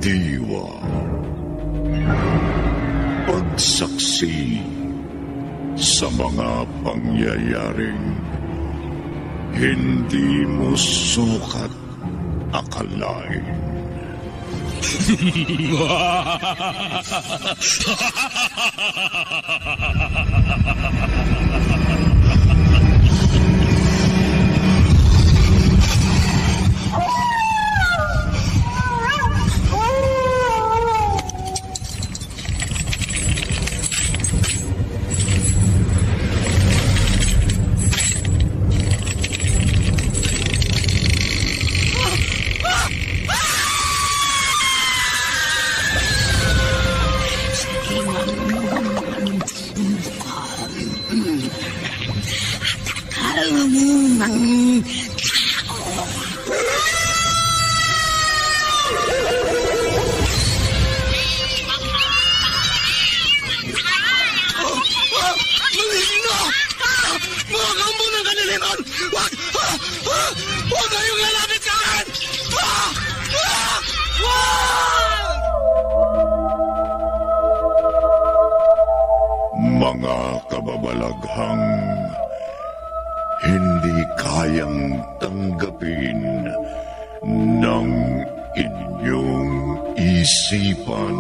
diwa. Pagsaksi sa mga pangyayaring hindi mo sukat akalain. Mga kababalaghang hindi kayang tanggapin ng inyong isipan,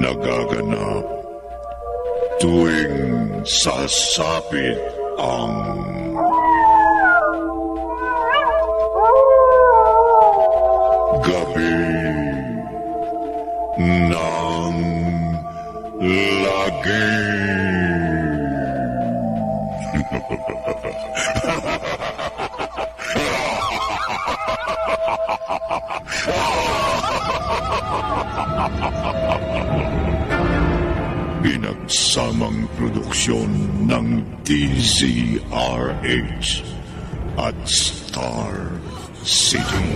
nagaganap tuwing sasapit ang gabi ng lagi. Pinagsamang produksyon ng DZRH at Star City.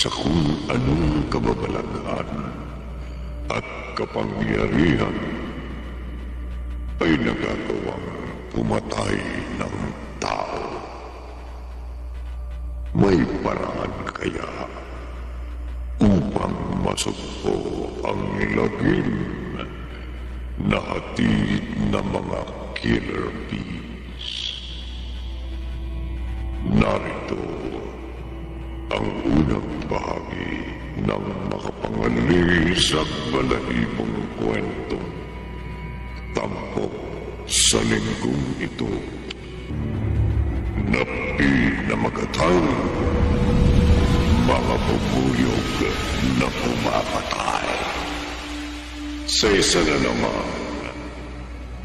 Sa kung anong kababalaghan at kapangyarihan ay nagagawang pumatay ng tao. May paraan kaya upang masugpo ang lagim na hatid ng mga killer bees. Narito ang unang bahagi ng makapangalis at balahibong kwento. Tampok sa linggong ito. Napi na magatang mga bubuyog na pumapatay. Sa isa na naman,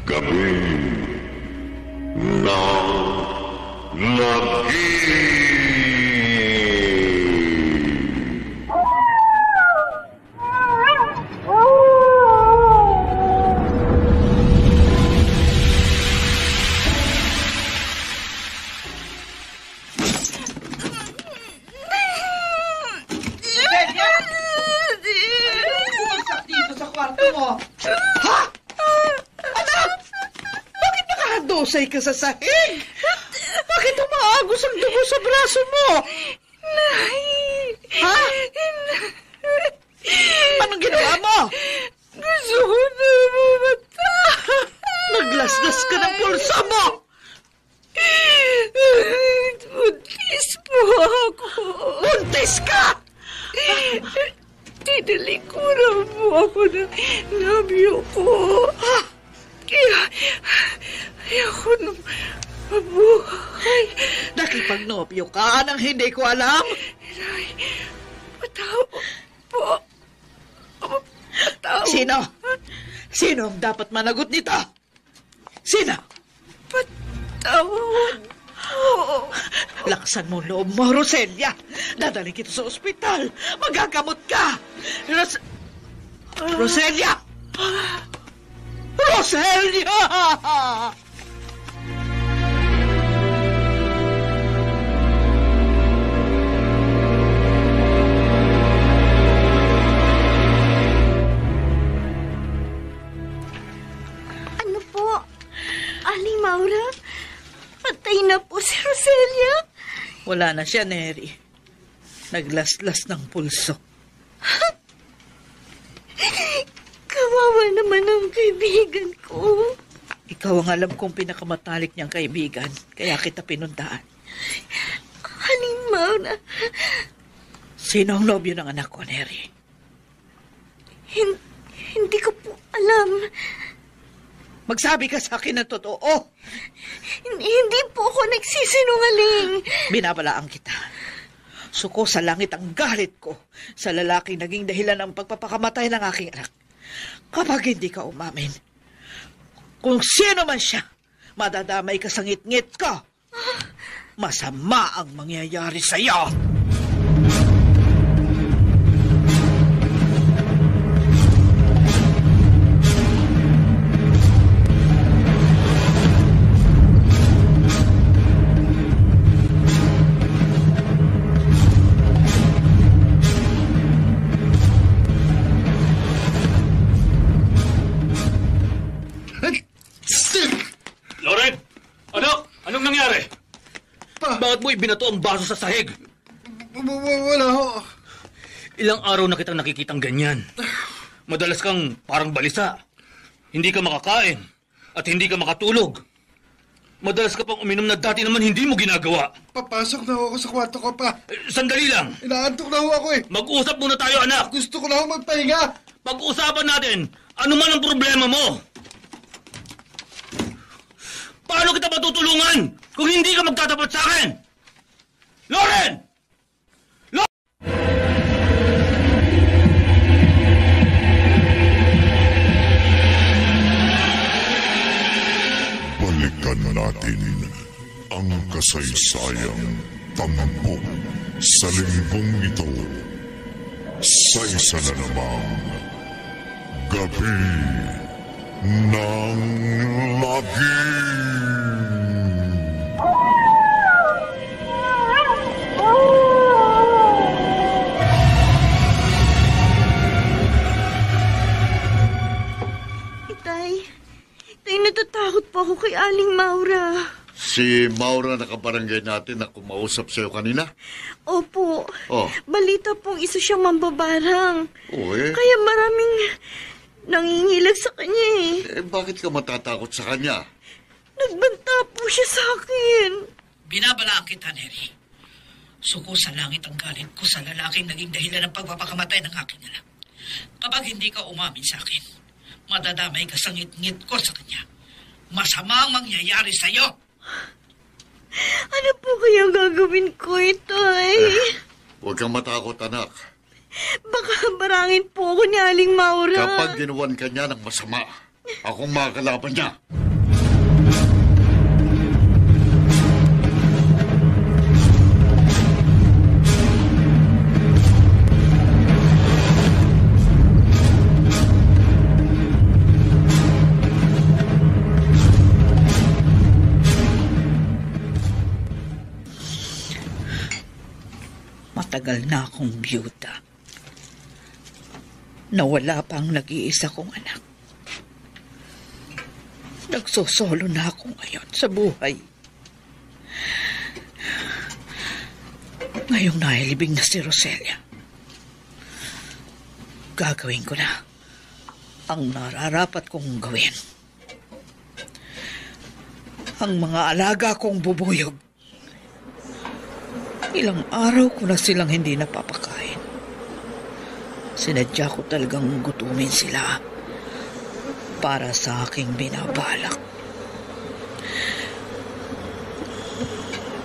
gabi ng lagi. Say ka sa sahig? Bakit umaagos ang dugo sa braso mo? Nay! Ha? Anong ginawa mo? Gusto ko na mamatay. Naglaslas ka ng pulsa mo! Buntis po ako. Buntis ka! Tinalikuran mo ako ng nabyo ko. Kaya ayoko nang mabuhay. Nakipagnobyo ka nang hindi ko alam? Nay, patawad po. Patawad. Sino? Sino ang dapat managot nito? Sino? Patawad po. Laksan mo loob mo, Roselia. Dadalhin kita sa ospital. Magagamot ka. Roselia! Roselia! Ano po? Aling Maura? Patay na po si Roselia? Wala na siya, Neri. Naglaslas ng pulso. Kawawa naman ang kaibigan ko. Ikaw ang alam kong pinakamatalik niyang kaibigan, kaya kita pinuntahan. Aling Maura? Sino ang nobyo ng anak ko, Neri? Hindi ko po alam. Magsabi ka sa akin ng totoo. Hindi po ako nagsisinungaling. Binabalaan kita. Suko sa langit ang galit ko sa lalaking naging dahilan ng pagpapakamatay ng aking anak. Kapag hindi ka umamin, kung sino man siya, madadamay ka sa ngit-ngit ko. Masama ang mangyayari sa iyo. Loren! Anak! Anong nangyari? Bakit mo ibinato ang baso sa sahig? Wala ho. Ilang araw na kitang nakikitang ganyan. Madalas kang parang balisa. Hindi ka makakain. At hindi ka makatulog. Madalas ka pang uminom na dati naman hindi mo ginagawa. Papasok na ho ako sa kwarto ko pa. Sandali lang. Inaantok na ho ako eh. Mag-usap muna tayo, anak. Gusto ko na ho magpahinga. Pag-usapan natin, ano man ang problema mo. Paano kita matutulungan kung hindi ka magtatapat sa akin? Loren! Balikan natin ang kasaysayang tampok sa linggong ito sa isa na namang gabi ng lagim. Tay, natatakot po ako kay Aling Maura. Si Maura na kabarangay natin na kumausap sa'yo kanina? Opo. Oh. Balita pong isa siyang mambabarang. Oo Kaya maraming nangingilag sa kanya eh. Bakit ka matatakot sa kanya? Nagbanta po siya sa akin. Binabalaan kita, Neri. Suko sa langit ang galit ko sa lalaking naging dahilan ng pagpapakamatay ng aking anak. Kapag hindi ka umamin sa akin, madadamay ka sa ngit-ngit ko sa kanya. Masama ang mangyayari sa'yo. Ano po kaya gagawin ko, Itay? Huwag kang matakot, anak. Baka barangin po ako ni Aling Maura. Kapag ginawan ka niya ng masama, akong makakalaban niya. Matagal na akong biyuda. Nawala pa ang nag-iisa kong anak. Nagsosolo na ako ngayon sa buhay. Ngayong nailibing na si Roselia, gagawin ko na ang nararapat kong gawin. Ang mga alaga kong bubuyog, ilang araw ko na silang hindi napapakain. Sinadya ko talagang gutumin sila para sa aking binabalak.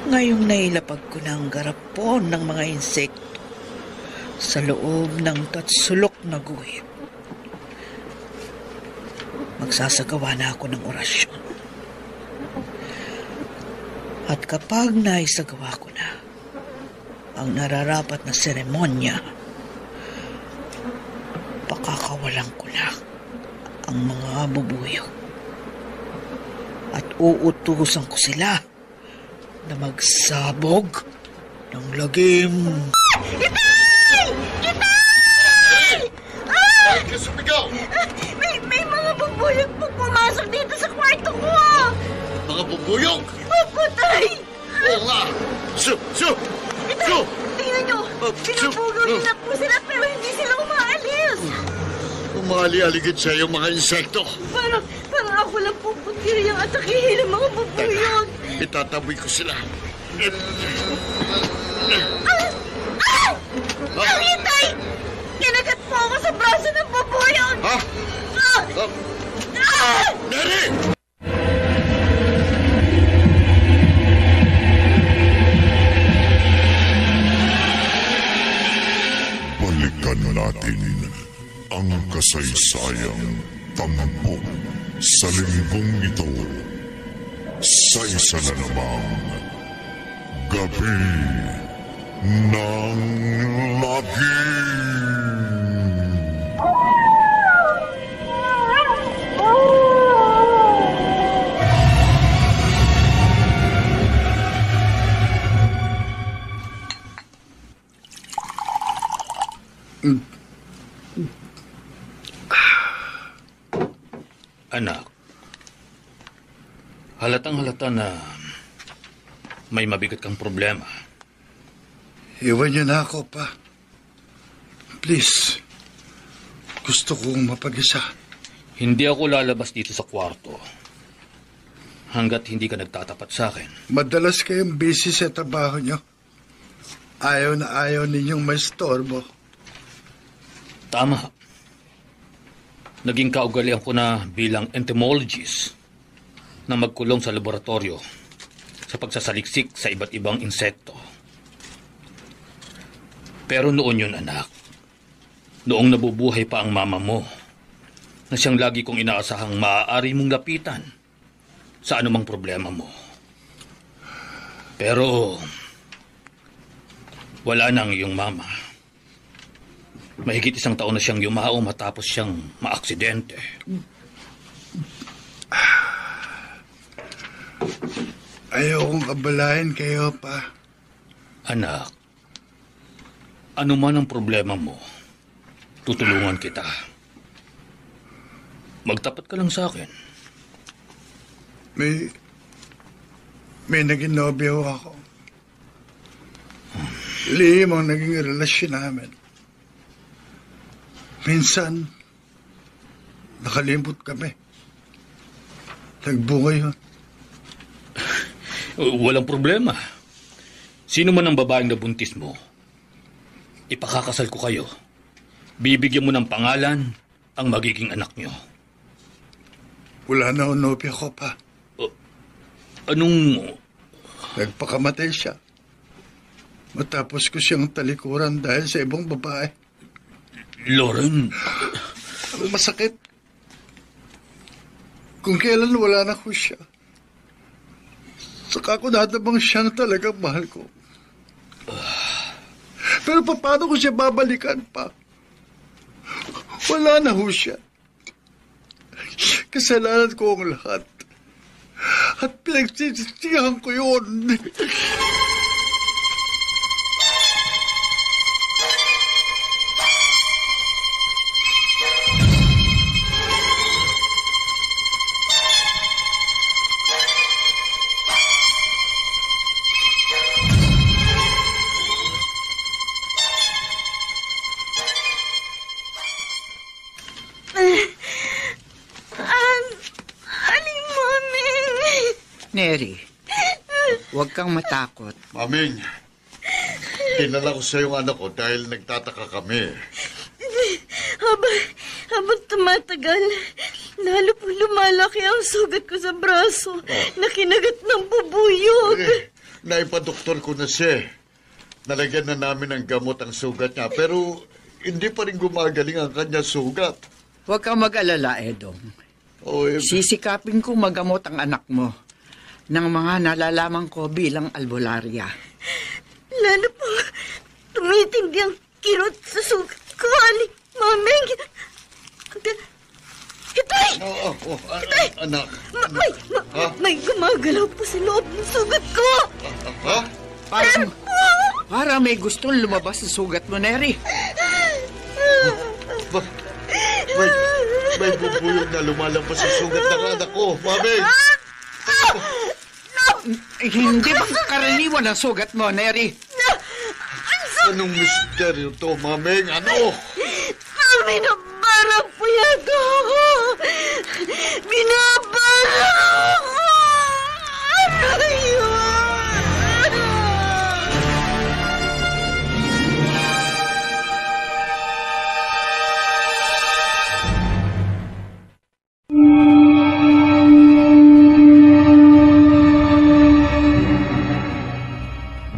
Ngayong nailapag ko na ang garapon ng mga insekto sa loob ng tatsulok na guhit, magsasagawa na ako ng orasyon. At kapag naisagawa ko na ang nararapat na seremonya, pakakawalan ko na ang mga bubuyog. At uutusan ko sila na magsabog ng lagim. Bakit ka sumigaw? May mga bubuyog po pumasok dito sa kwarto ko. Mga bubuyog? Opo, Tay. Oo nga. Su! Tingnan nyo. Pinupugaw nila po sila pero hindi sila umaalis. Umali-aligid sa iyo mga insekto. Parang ako lang po pagkiriyang atakihin ng mga bubuyog. Itataboy ko sila. Ay, Tay! Kinagat po ako sa braso ng bubuyog. Ha? Mary! Balikan natin ang kasaysayang tampok sa linggong ito sa isa na namang Gabi ng Lagim. Anak, halatang-halata na may mabigat kang problema. Iwan niyo na ako, Pa. Please. Gusto kong mapag-isa. Hindi ako lalabas dito sa kwarto hanggat hindi ka nagtatapat sa akin. Madalas kayong busy sa trabaho niyo. Ayaw na ayaw ninyong maistorbo. Tama. Naging kaugalian ko na bilang entomologist na magkulong sa laboratorio sa pagsasaliksik sa iba't ibang insekto. Pero noon yun, anak. Noong nabubuhay pa ang mama mo, na siyang lagi kong inaasahang maaari mong lapitan sa anumang problema mo. Pero wala nang iyong mama. Mahigit 1 taon na siyang yumao matapos siyang maaksidente. Ayaw kong abalahin kayo, Pa. Anak, ano man ang problema mo, tutulungan kita. Magtapat ka lang sa akin. May naging nobyo ako. Lihim ang naging relasyon namin. Minsan, nakalimbot kami. Nagbunga yun. Walang problema. Sino man ang babaeng nabuntis mo, ipakakasal ko kayo. Bibigyan mo ng pangalan ang magiging anak niyo. Wala na nobyo ko, Pa. Anong... Nagpakamatay siya. Matapos ko siyang talikuran dahil sa ibang babae. Lauren... Ang masakit. Kung kailan wala na ko siya. Saka ko natabang siya na talagang mahal ko. Pero paano ko siya babalikan, Pa? Wala na ho siya. Kasalanan ko ang lahat. At pinagsisisihan ko yun. Aling Maming! Neri, huwag kang matakot. Maming, dinala ko sa yung anak ko dahil nagtataka kami. Habang tumatagal, lalo po lumalaki ang sugat ko sa braso na kinagat ng bubuyog. Naipadoktor ko na siya. Nalagyan na namin ng gamot ang sugat niya, pero hindi pa rin gumagaling ang kanya sugat. Huwag kang mag-alala, Edong. Oh, Sisikapin kong magamot ang anak mo. ng mga nalalaman ko bilang albularya. Lalo pang tumitindi ang kirot sa sugat ko, Aling Mameng. Itay! Anak. May gumagalaw po sa loob ng sugat ko. Ha? Para may gustong lumabas sa sugat mo, Neri. May bubuyog na lumalampas sa sugat ng anak ko, Mameng. Hindi ba karaniwan ang sugat mo, Neri? Anong misteryo to, Mameng? Ano? Binabarang po yata ako. Binabarang ako. Ano yun?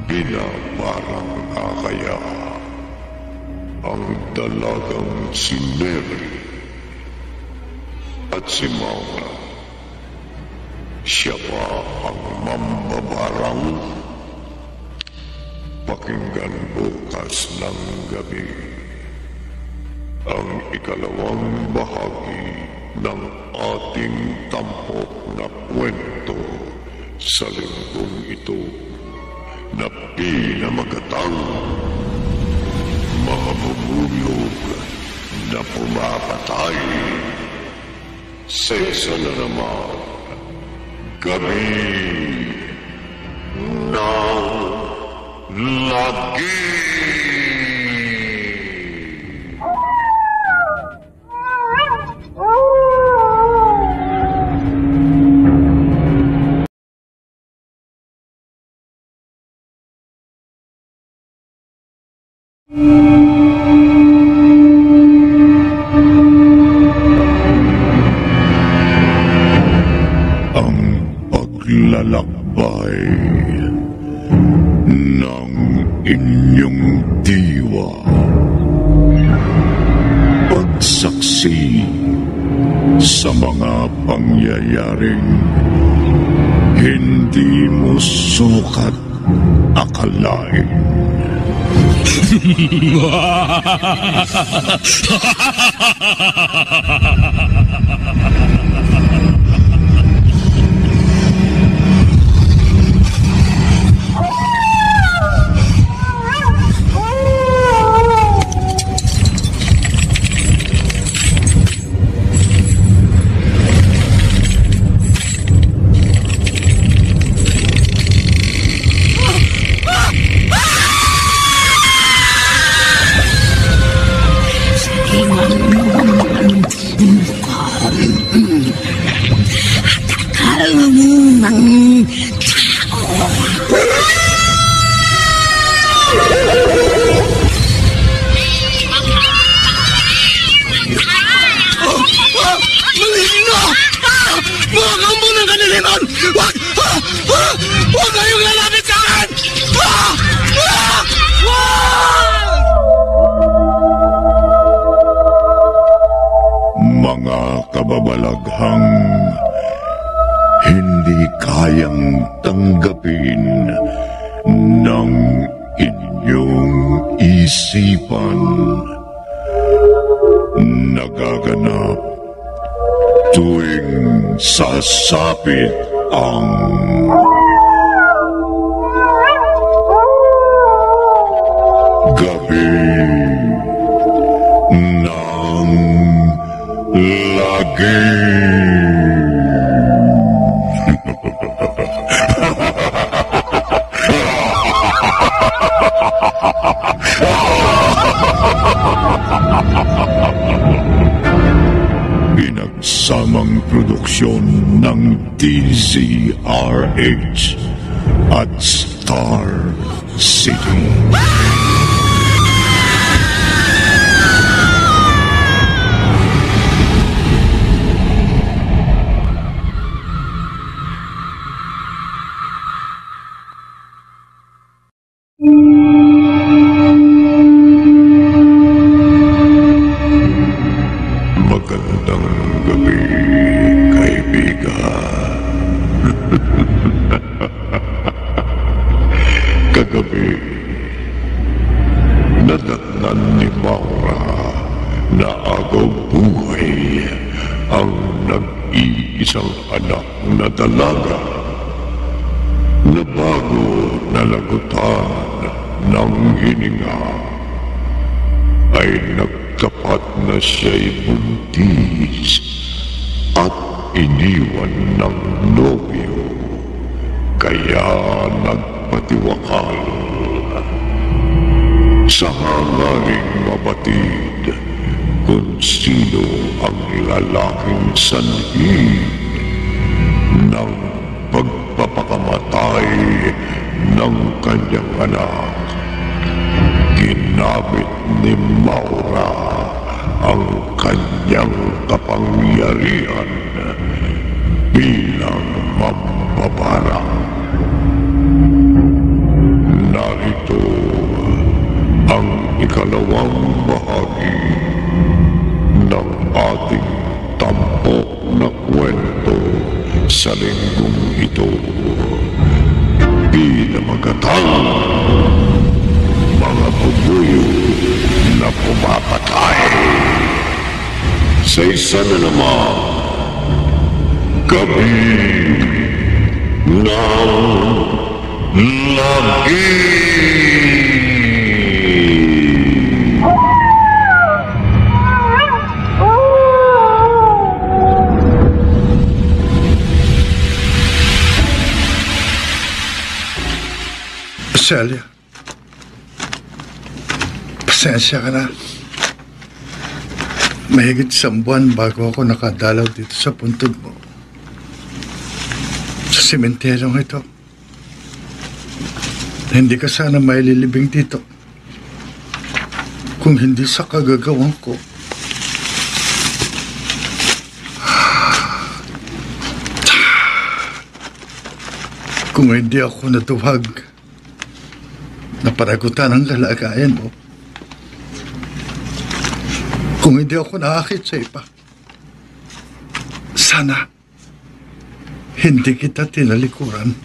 Binabarang akaya ang dalagang si Neri at si Maura. Siya pa ang mambabarang. Pakinggan bukas ng gabi ang ikalawang bahagi ng ating tampok na kwento sa linggong ito na pinamagatang mga bubuyog na pumapatay sa isa na naman gabi ng lagi. Ang paglalakbay ng inyong diwa. Pagsaksi sa mga pangyayaring hindi mo sukat akalain. Mga kababalaghang hindi kayang tanggapin ng inyong isipan. Nagaganap tuwing sasapit ang gabi ng lagi. Pinagsamang produksyon ng DZRH at Star City. Magandang gabi, kaibigan. nadatnan ni Maura na agaw buhay ang nag-iisang anak na dalaga na bago nalagutan ng hininga ay nagtapat na siya'y buntis at iniwan ng nobyo, kaya nagpatiwakal sa hangaring mabatid kung sino ang lalaking sanhi ng pagpapakamatay ng kanyang anak. Ginamit ni Maura ang kanyang kapangyarihan bilang mambabarang. Narito ang ikalawang bahagi ng ating tampok na kwento sa linggong ito. Pinamagatang mga bubuyo na pumapatay sa isa na naman gabi ng lagi. Celia, pasensya ka na. Mahigit 1 buwan bago ako nakadalaw dito sa puntod mo. Sa sementeryong ito. Hindi ka sana maililibing dito. Kung hindi sa kagagawan ko. Kung hindi ako natuwag na paragutan ang lalagayan mo. Kung hindi ako naakit sa iba, sana hindi kita tinalikuran.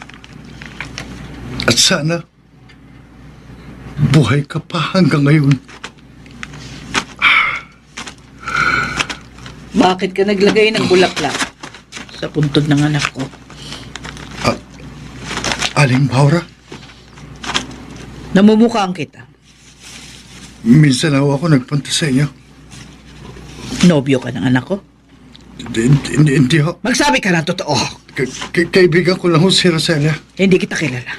At sana buhay ka pa hanggang ngayon. Bakit ka naglagay ng bulaklak sa puntod ng anak ko? Aling Maura? Namumukhaan kita. Minsan ako nagpunta sa inyo. Nobyo ka ng anak ko? Hindi ho. Magsabi ka ng totoo. Kaibigan ko lang ho si Roselia. Hindi kita kilala.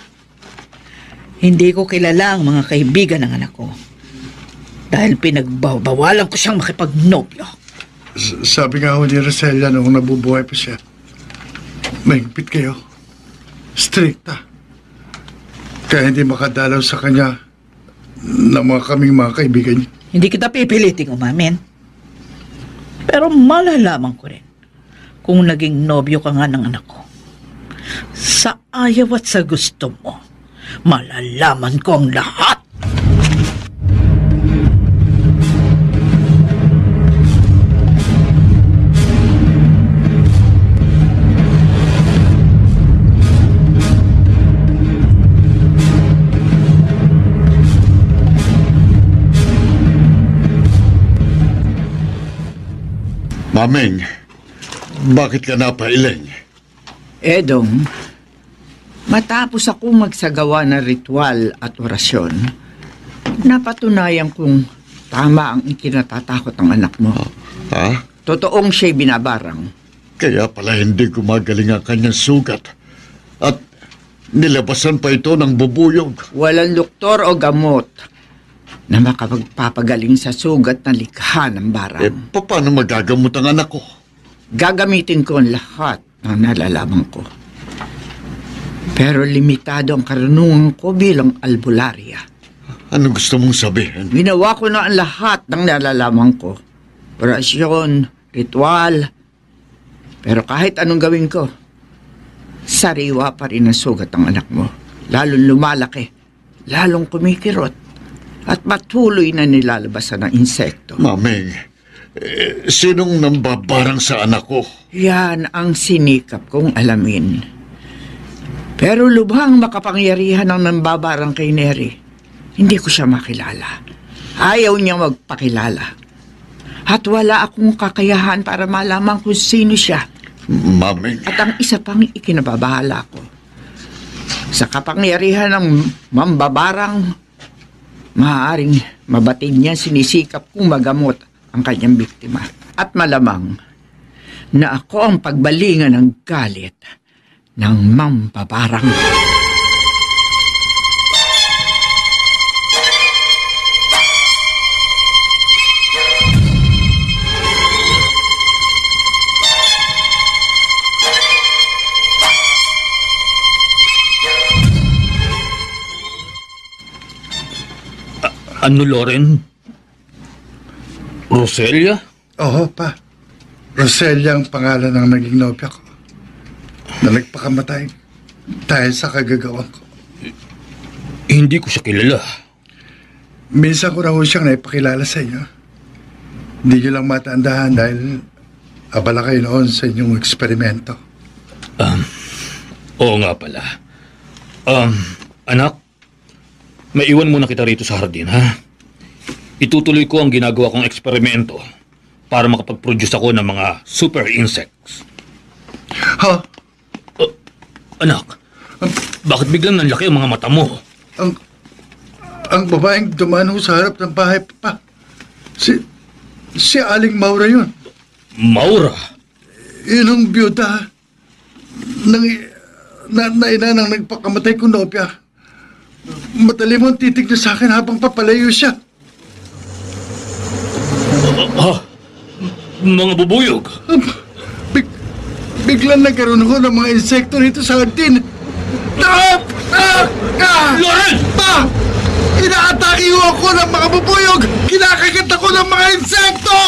Hindi ko kilala ang mga kaibigan ng anak ko. Dahil pinagbawalan ko siyang makipagnobyo. Sabi nga ho ni Roselia noong nabubuhay pa siya, mahigpit kayo. Strikta. Kaya hindi makadalaw sa kanya na kaming mga kaibigan niya. Hindi kita pipiliting umamin. Pero malalaman ko rin kung naging nobyo ka nga ng anak ko. Sa ayaw at sa gusto mo, malalaman ko ang lahat. Maming, bakit ka napailing? Edong, matapos akong magsagawa ng ritual at orasyon, napatunayan kong tama ang ikinatatakot ng anak mo. Ha? Totoong siya'y binabarang. Kaya pala hindi gumagaling ang kanyang sugat. At nilabasan pa ito ng bubuyog. Walang doktor o gamot na makapagpapagaling sa sugat na likha ng barang. Paano magagamot ang anak ko? Gagamitin ko ang lahat ng nalalaman ko. Pero limitado ang karunungan ko bilang albularya. Ano gusto mong sabihin? Ginawa ko na ang lahat ng nalalaman ko. Orasyon, ritual. Pero kahit anong gawin ko, sariwa pa rin ang sugat ng anak mo. Lalong lumalaki, lalong kumikirot, at patuloy na nilalabasan ng insekto. Maming, sinong nambabarang sa anak ko? Yan ang sinikap kong alamin. Pero lubhang makapangyarihan ang nambabarang kay Neri. Hindi ko siya makilala. Ayaw niya magpakilala. At wala akong kakayahan para malaman kung sino siya. Maming, At ang isa pang ikinababahala ko, sa kapangyarihan ng mambabarang, maaaring mabatid niya sinisikap kong magamot ang kanyang biktima. At malamang na ako ang pagbalingan ng galit ng mambabarang. Ano, Loren? Roselia? Oo, pa. Roselia ang pangalan ng naging nobya ko. Na nagpakamatay dahil sa kagagawan ko. Hindi ko siya kilala. Minsan ko na ho siyang naipakilala sa inyo. Hindi nyo lang matandaan dahil abala kayo noon sa inyong eksperimento. Oo nga pala. Anak, maiwan muna kita rito sa hardin, ha? Itutuloy ko ang ginagawa kong eksperimento para makapag-produce ako ng mga super insects. Ha? Anak, bakit biglang nanlaki ang mga mata mo? Ang babaeng dumaan ho sa harap ng bahay, pa. Si Aling Maura yun. Maura? Yun ang byuda. Na ina ng nagpakamatay kong nobya. Matalim ang titig niya sa akin habang papalayo siya. Mga bubuyog? Biglang nagkaroon ako ng mga insekto rito sa hardin. Loren! Pa! Inaatake ho ako ng mga bubuyog! Kinakagat ako ng mga insekto!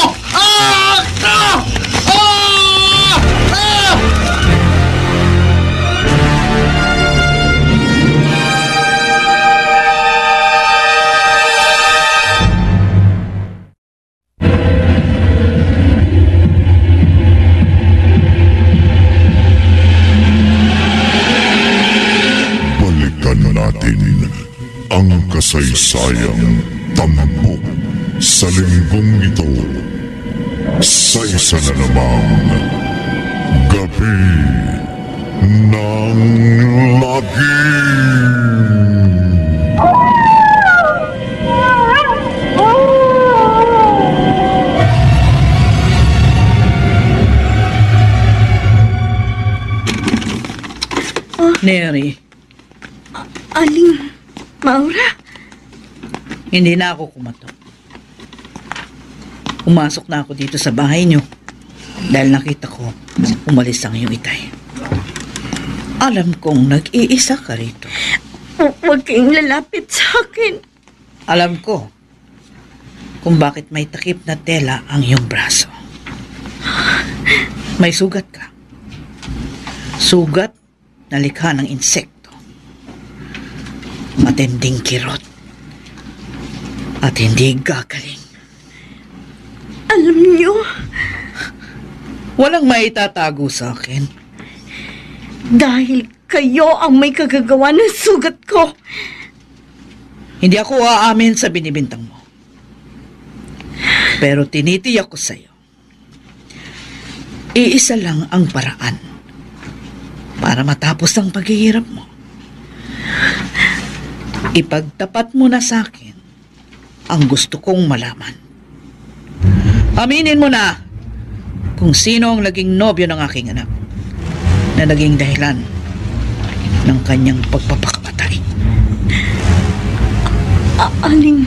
Balikan natin ang kasaysayang tampok sa linggong ito sa isa na namang Gabi ng Lagim. Neri, Aling Maura? hindi na ako kumatok. Pumasok na ako dito sa bahay niyo dahil nakita ko umalis ang iyong itay. Alam kong nag-iisa ka rito. Huwag kayong lalapit sa akin. Alam ko kung bakit may takip na tela ang iyong braso. May sugat ka. Sugat na likha ng insekto. Matinding kirot. At hindi gagaling. Alam niyo, Walang maitatago sa akin. dahil kayo ang may kagagawa ng sugat ko. Hindi ako aamin sa binibintang mo. Pero tinitiyak ko sa'yo. Iisa lang ang paraan para matapos ang paghihirap mo. Ipagtapat mo na sa akin ang gusto kong malaman. Aminin mo na kung sino ang naging nobyo ng aking anak na naging dahilan ng kanyang pagpapakamatay. Aling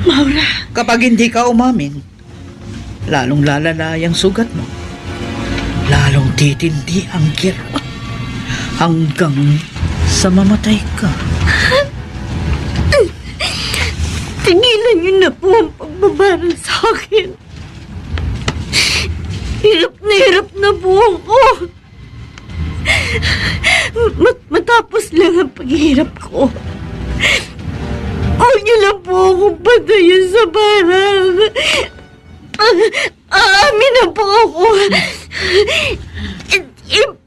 Maura, Kapag hindi ka umamin, lalong lalala ang sugat mo. Lalong titindi ang kirot hanggang sa mamatay ka. tigilan niyo na po ang pagbabaral sa akin. Hirap na po ako. Matapos lang ang paghihirap ko. Huwag niyo lang po akong patayin sa barang. Aamin na po ako.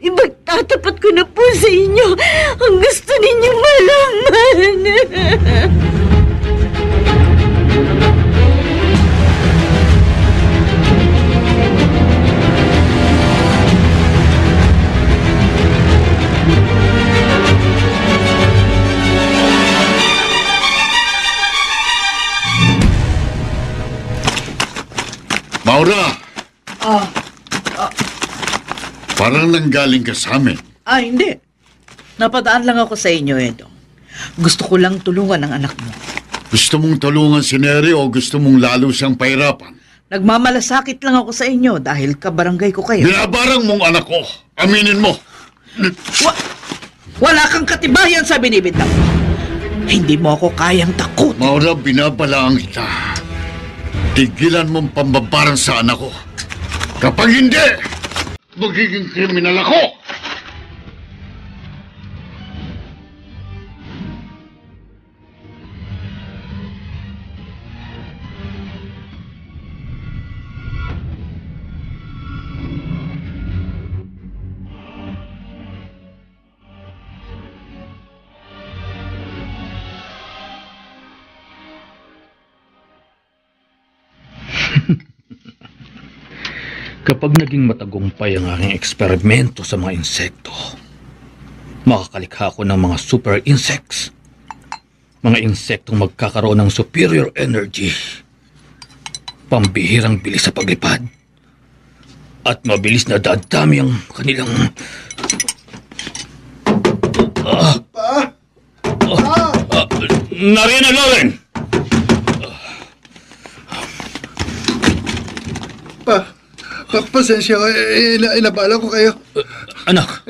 Ibagtatapat ko na po sa inyo ang gusto ninyong malaman. Maura, Ah, parang nanggaling ka sa amin. hindi. Napadaan lang ako sa inyo, Edong. Gusto ko lang tulungan ang anak mo. Gusto mong tulungan si Neri o gusto mong lalo siyang pahirapan? Nagmamalasakit lang ako sa inyo dahil kabarangay ko kayo. Binabarang mong anak ko. Aminin mo. Wala kang katibayan sa binibintang mo. Hindi mo ako kayang takot. Maura, binabalaan kita. Tigilan mong pambabarang sa anak ko. Kapag hindi, magiging kriminal ako. Kapag naging matagumpay ang aking eksperimento sa mga insekto, makakalikha ako ng mga super insects. Mga insektong magkakaroon ng superior energy, pambihirang bilis sa paglipad, at mabilis na dadami ang kanilang... Nariyan na, Lauren! Pasensya ko, inabala ko kayo. Anak,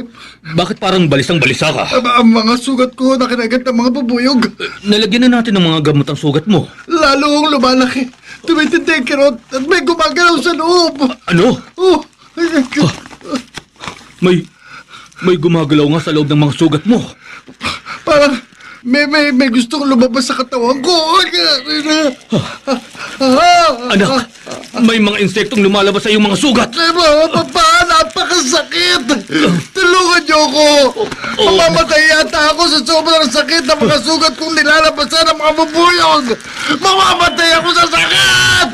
bakit parang balisang-balisa ka? Ang mga sugat ko na kinagat ng mga bubuyog. Nalagyan na natin ng mga gamot ang sugat mo. Lalo kong lumalaki. Tumitindi ang kirot at may gumagalaw sa loob. Ano? Oh. May gumagalaw nga sa loob ng mga sugat mo. Parang may gustong lumabas sa katawan ko. Anak, may mga insektong lumalabas sa iyong mga sugat. Papa, napakasakit. Tulungan niyo ako. Mamamatay yata ako sa sobrang sakit ng mga sugat kong nilalabasan ng mga bubuyog. Mamamatay ako sa sakit!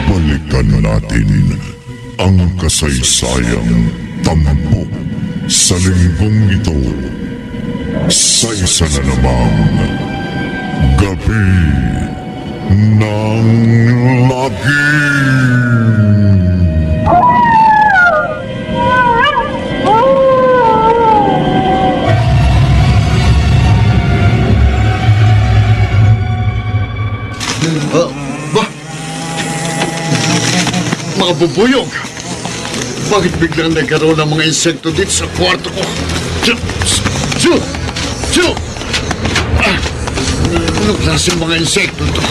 Balikan natin ang kasaysayang tampok sa linggong ito sa isa na namang Gabi ng Lagim. Mga bubuyog! Bakit biglang nagkaroon ng mga insekto dito sa kwarto ko? Anong klaseng mga insekto to?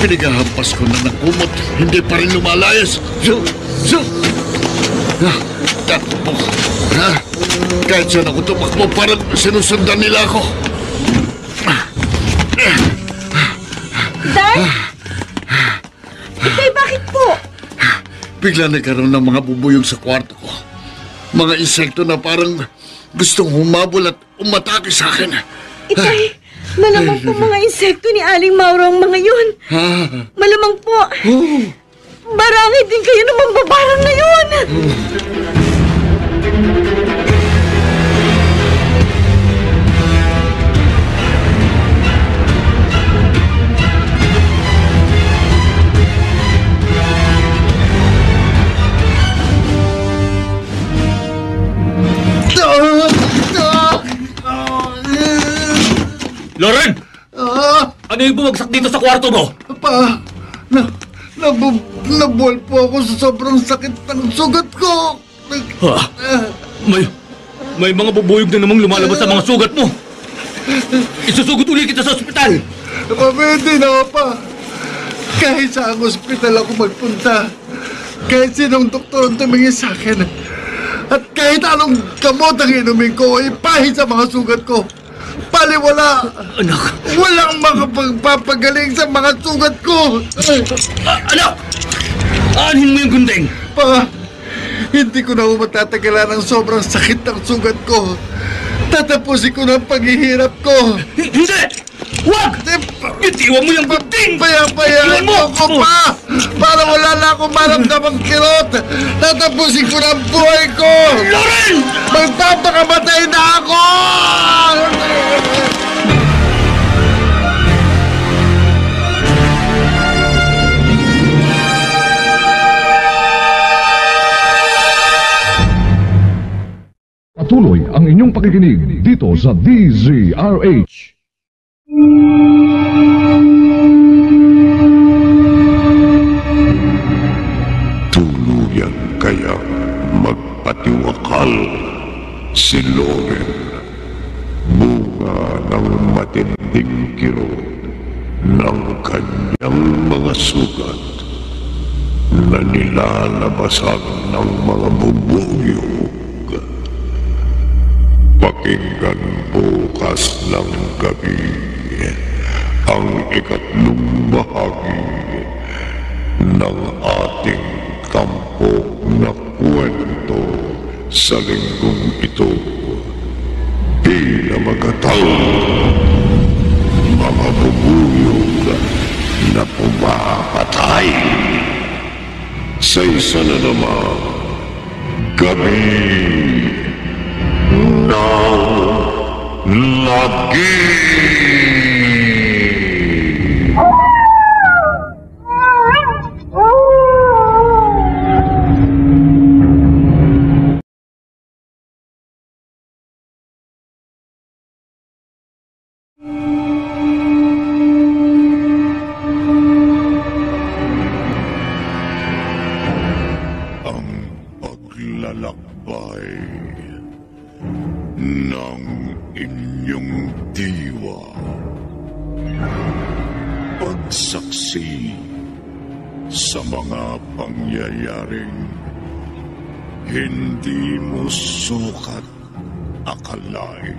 Pinagahampas ko na ng kumot. Hindi pa rin lumalayas. Takbo. Kahit saan ako tumakbo, parang sinusundan nila ako. Dad? Itay, bakit po? Bigla nagkaroon ng mga bubuyog sa kwarto ko. Mga insekto na parang gustong humabol at umatake sa akin. Itay, malamang po mga insekto ni Aling Mauro ang mga yun. Malamang po. Barangay din kayo ng mambabarang na yun. Lauren! Ano yung bumagsak dito sa kwarto mo? Pa, nabuwal po ako sa sobrang sakit ng sugat ko. May mga bubuyog na namang lumalabas sa mga sugat mo. Isusugod uli kita sa ospital. Pwede na pa. Kahit sa ang ospital ako magpunta, kahit sinong doktor ang tumingin sa akin, at kahit anong gamot ang inumin ko, ipahid sa mga sugat ko. Paliwala! Anak! Walang makapagpapagaling sa mga sugat ko! Anak! Aanhin mo yung gundeng! Pa, hindi ko na matatagalan ang sobrang sakit ng sugat ko. Tatapusin ko na ang paghihirap ko. Hindi! Huwag! Bitiwan mo yung buting! Payapayahan mo ko pa! Para wala na akong maramdamang kirot! Tatapusin ko na ang buhay ko! Loren! Magpapakamatay na ako! Patuloy ang inyong pakikinig dito sa DZRH. Tuluyan kaya magpatiwakal si Loren, bunga ng matinding kirot ng kanyang mga sugat na nilalabasan ng mga bubuyog. Pakinggan bukas ng gabi ang ikatlong bahagi ng ating tampok na kwento sa linggong ito. Pinamagatang mga bubuyog na pumapatay sa isa na namang gabi ng lagi. Ang paglalakbay ng inyong diwa. Pagsaksi sa mga pangyayaring hindi mo sukat akalain.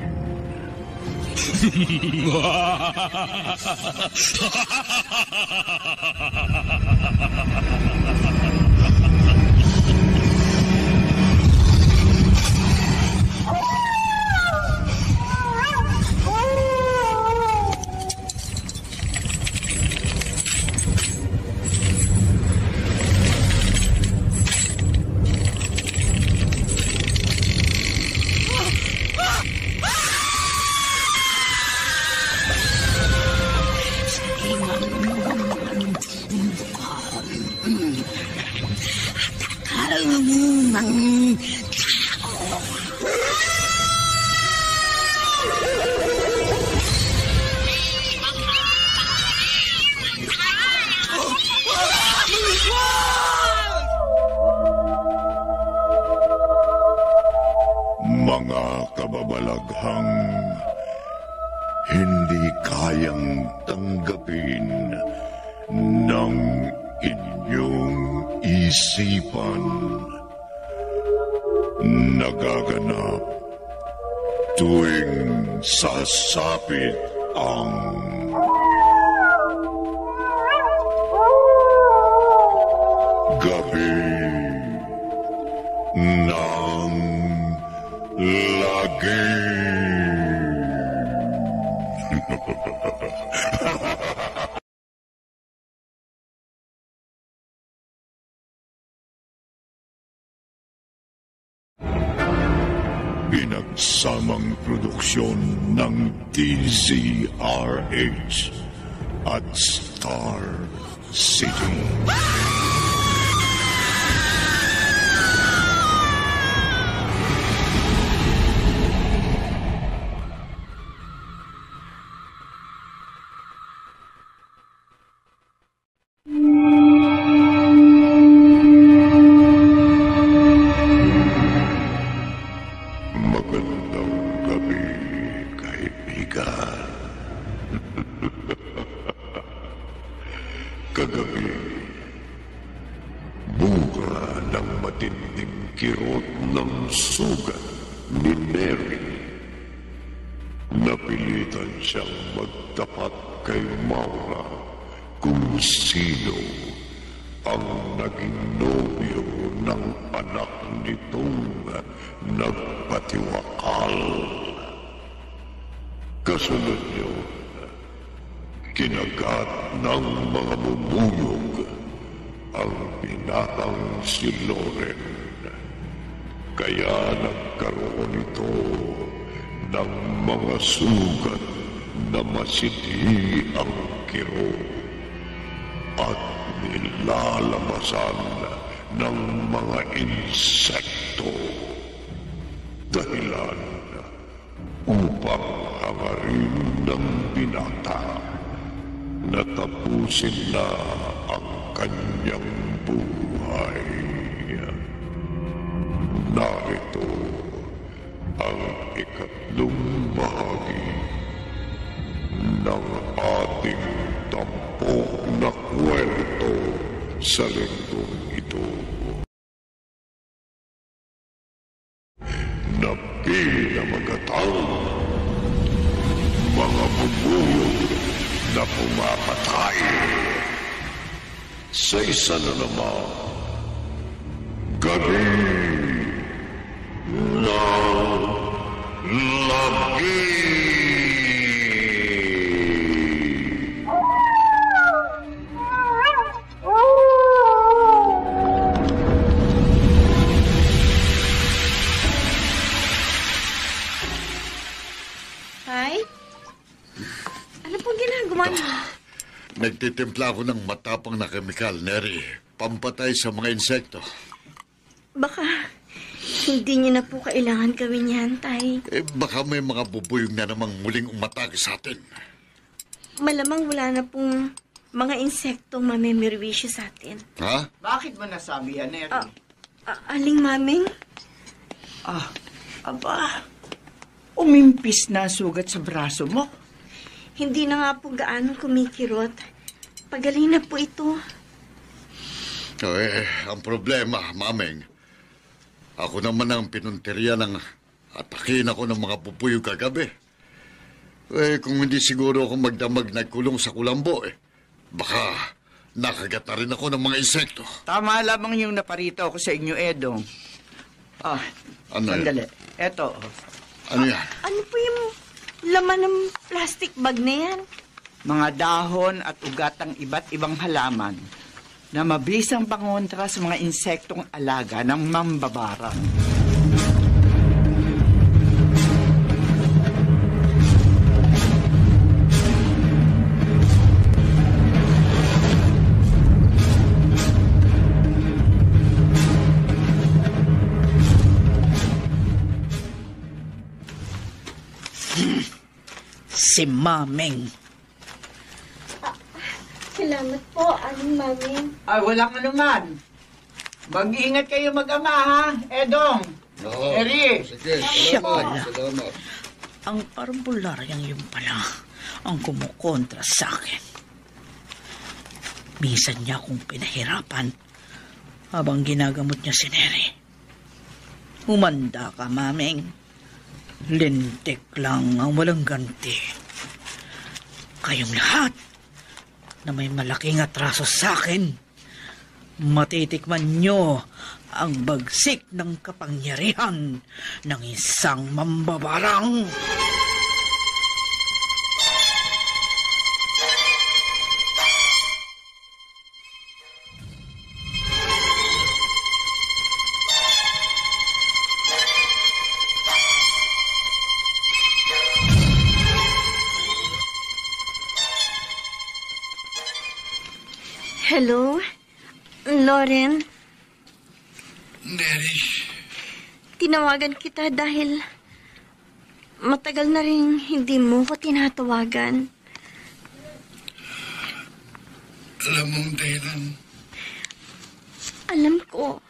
Mga kababalaghang hindi kayang tanggapin ng inyong isipan. Nagaganap tuwing sasapit ang gabi ng lagi. Pinagsamang produksyon ng DZRH at Star City. Magandang gabi, kaibigan. Kagabi, bunga ng matinding kirot ng sugat ni Mary. Napilitan siyang magtapat kay Maura kung sino ang naging nobyo ng anak nitong nagpatiwakal. Kasunod niyo, Kinagat ng mga bubuyog ang binatang si Loren. Kaya nagkaroon ito ng mga sugat na masidi ang kiro at nilalabasan ng mga insekto. Dahilan upang hangarin ng binata na tapusin na ang kanyang buhay. Narito ang ikatlong bahagi ng ating tampok na kwento sa linggong ito. Na pinamagatang mga bubuyog na pumapatay sa isa na naman gabi ng labi. Tay? Ano pong ginagawa niyo? Nagtitimpla ako ng matapang na kemikal, Neri. Pampatay sa mga insekto. Baka hindi niyo na po kailangan gawin yan, Tay. Baka may mga bubuyog na namang muling umatake sa atin. Malamang wala na pong mga insektong mamemerwisyo sa atin. Ha? Bakit mo nasabi yan, Neri? Aling maming? Aba, umimpis na sugat sa braso mo. Hindi na nga po gaano kumikirot. Pagaling na po ito. Ang problema, Mameng, ako naman ang pinunteriya ng atakin ako ng mga pupuyog kagabi. Kung hindi siguro ako magdamag nagkulong sa kulambo, baka nakagat na rin ako ng mga insekto. Tama lamang yung naparito ako sa inyo, Edong. Ano yan? Sandali. Eto. Ano yan? Ano po yung laman ng plastic bag na yan? Mga dahon at ugat ng iba't ibang halaman na mabisang pangontra sa mga insektong alaga ng mambabarang. Si Mameng. Salamat po, Aling Maming. Ay, walang anuman. Mag-ingat kayo mag-ama, ha? Edong. Oo. Eri. Sige, Siya salamat. pala. Salamat. Ang parambularyang yun pala ang kumukontra sa akin. Minsan niya akong pinahirapan habang ginagamot niya si Neri. Humanda ka, Mameng. Lintik lang ang walang ganti. Kayong lahat na may malaking atraso sa akin, matitikman nyo ang bagsik ng kapangyarihan ng isang mambabarang. Hello? Loren? Neri, Tinawagan kita dahil matagal na rin hindi mo ko tinatawagan. alam mong dahilan. Alam ko.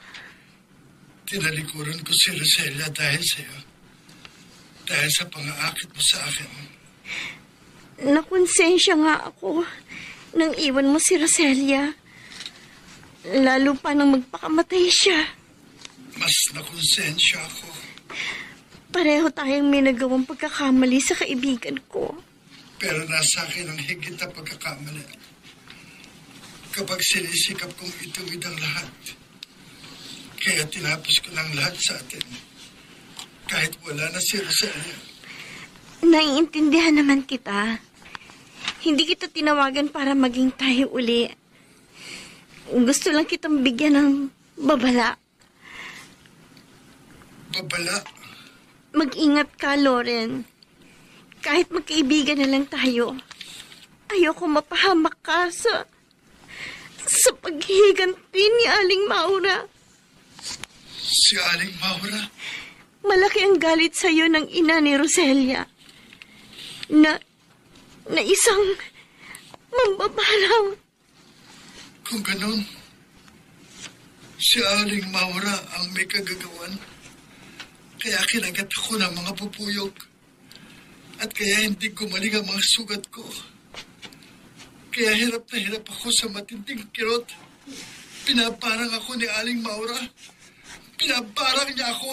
Tinalikuran ko si Roselia dahil sa'yo. Dahil sa pang-aakit mo sa akin. Nakonsensya nga ako nang iwan mo si Roselia. Lalo pa nang magpakamatay siya. Mas nakonsensya ako. Pareho tayong may nagawang pagkakamali sa kaibigan ko. Pero nasa akin ang higit na pagkakamali. Kapag sinisikap kong ituwid ang lahat. Kaya tinapos ko ng lahat sa atin. Kahit wala na si Roselia. Naiintindihan naman kita. Hindi kita tinawagan para maging tayo uli. Gusto lang kitang bigyan ng babala. Babala? Mag-ingat ka, Loren. Kahit magkaibigan na lang tayo, ayoko mapahamak ka sa paghihiganti ni Aling Maura. Si Aling Maura? Malaki ang galit sa'yo ng ina ni Roselia. Na isang mambabarang. Kung ganun, si Aling Maura ang may kagagawan. Kaya kinagat ako ng mga pupuyok. At kaya hindi gumaling ang mga sugat ko. Kaya hirap na hirap ako sa matinding kirot. Pinaparang ako ni Aling Maura. Pinaparang niya ako.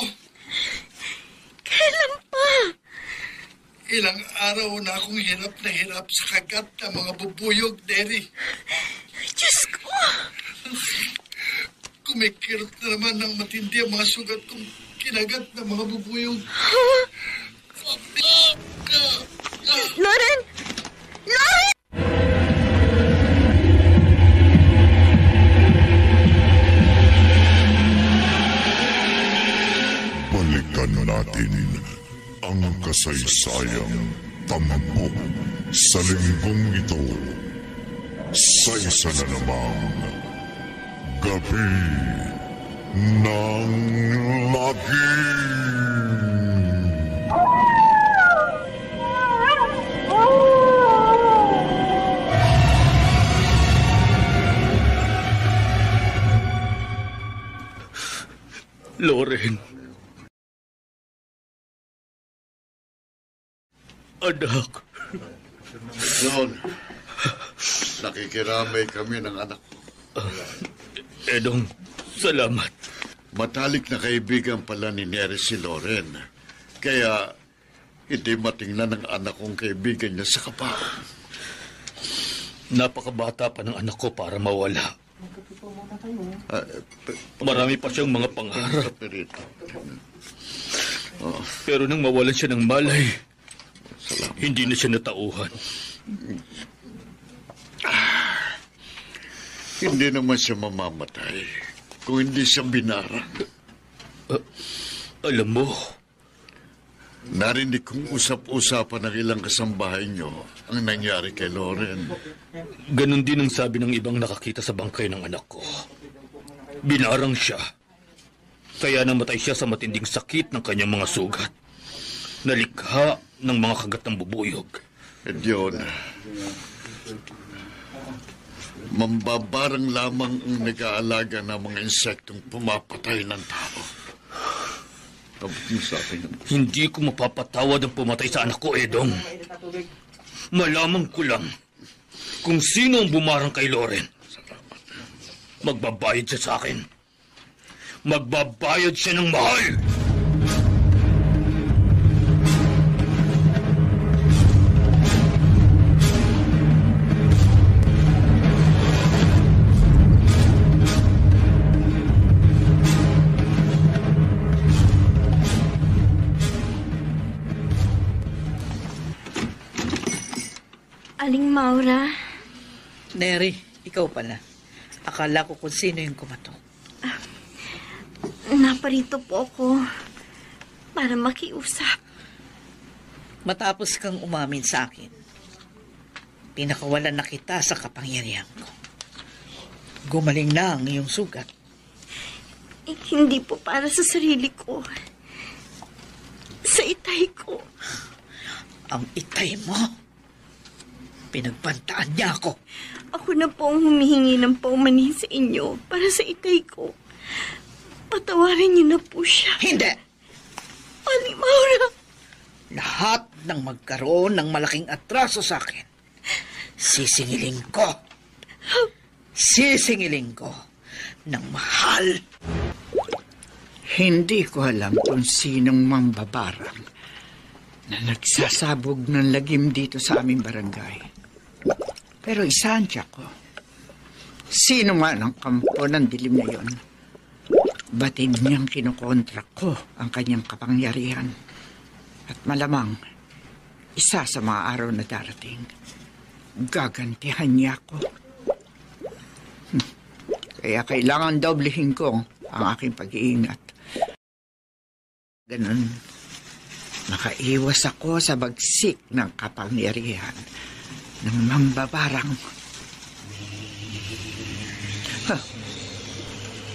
Kailan pa? Ilang araw na akong hirap na hirap sa kagat ng mga bubuyog, Derry. Diyos ko! Kumikirot na naman ng matindi ang mga sugat kong kinagat ng mga bubuyog. Loren! Loren! Balikan natin ang kasaysayang tampok sa linggong ito sa isa na namang Gabi ng Lagim. Loren. Anak. John, nakikiramay kami ng anak ko. Edong, salamat. Matalik na kaibigan pala ni Neri si Loren. Kaya hindi matingnan ng anak kong kaibigan niya sa kapao. Napakabata pa ng anak ko para mawala. Marami pa siyang mga pangarap. Pero nang mawalan siya ng malay, hindi na siya natauhan. Hindi naman siya mamamatay kung hindi siya binarang. Alam mo, narinig kong usap-usapan ng ilang kasambahay niyo ang nangyari kay Loren. ganun din ang sabi ng ibang nakakita sa bangkay ng anak ko. Binarang siya. Kaya namatay siya sa matinding sakit ng kanyang mga sugat. Nalikha ng mga kagat ng bubuyog. At yun, mambabarang lamang ang nag-aalaga ng mga insektong pumapatay ng tao. Hindi ko mapapatawad ang pumatay sa anak ko, Edong. Malaman ko lang kung sino ang bumarang kay Loren. Magbabayad siya sa akin. Magbabayad siya ng mahal. Aling Maura. Neri, ikaw pala. Akala ko kung sino yung kumatok. Naparito po ako para makiusap. Matapos kang umamin sa akin, pinakawalan na kita sa kapangyarihan ko. Gumaling na ang iyong sugat. Hindi po para sa sarili ko. Sa itay ko. Ang itay mo? Pinagbantaan niya ako. Ako na po ang humihingi ng paumanhin sa inyo para sa itay ko. Patawarin niyo na po siya. Hindi! Aling Maura! Lahat ng magkaroon ng malaking atraso sa akin, sisingilin ko. Sisingilin ko ng mahal. Hindi ko alam kung sinong mambabarang na nagsasabog ng lagim dito sa aming barangay. Pero isansya ko, sino man ang kampo ng dilim na yon, batid niyang kinukontra ko ang kanyang kapangyarihan. At malamang, isa sa mga araw na darating, gagantihan niya ako. Kaya kailangan doblehin ko ang aking pag-iingat. Ganun, makaiwas ako sa bagsik ng kapangyarihan ng mambabarang.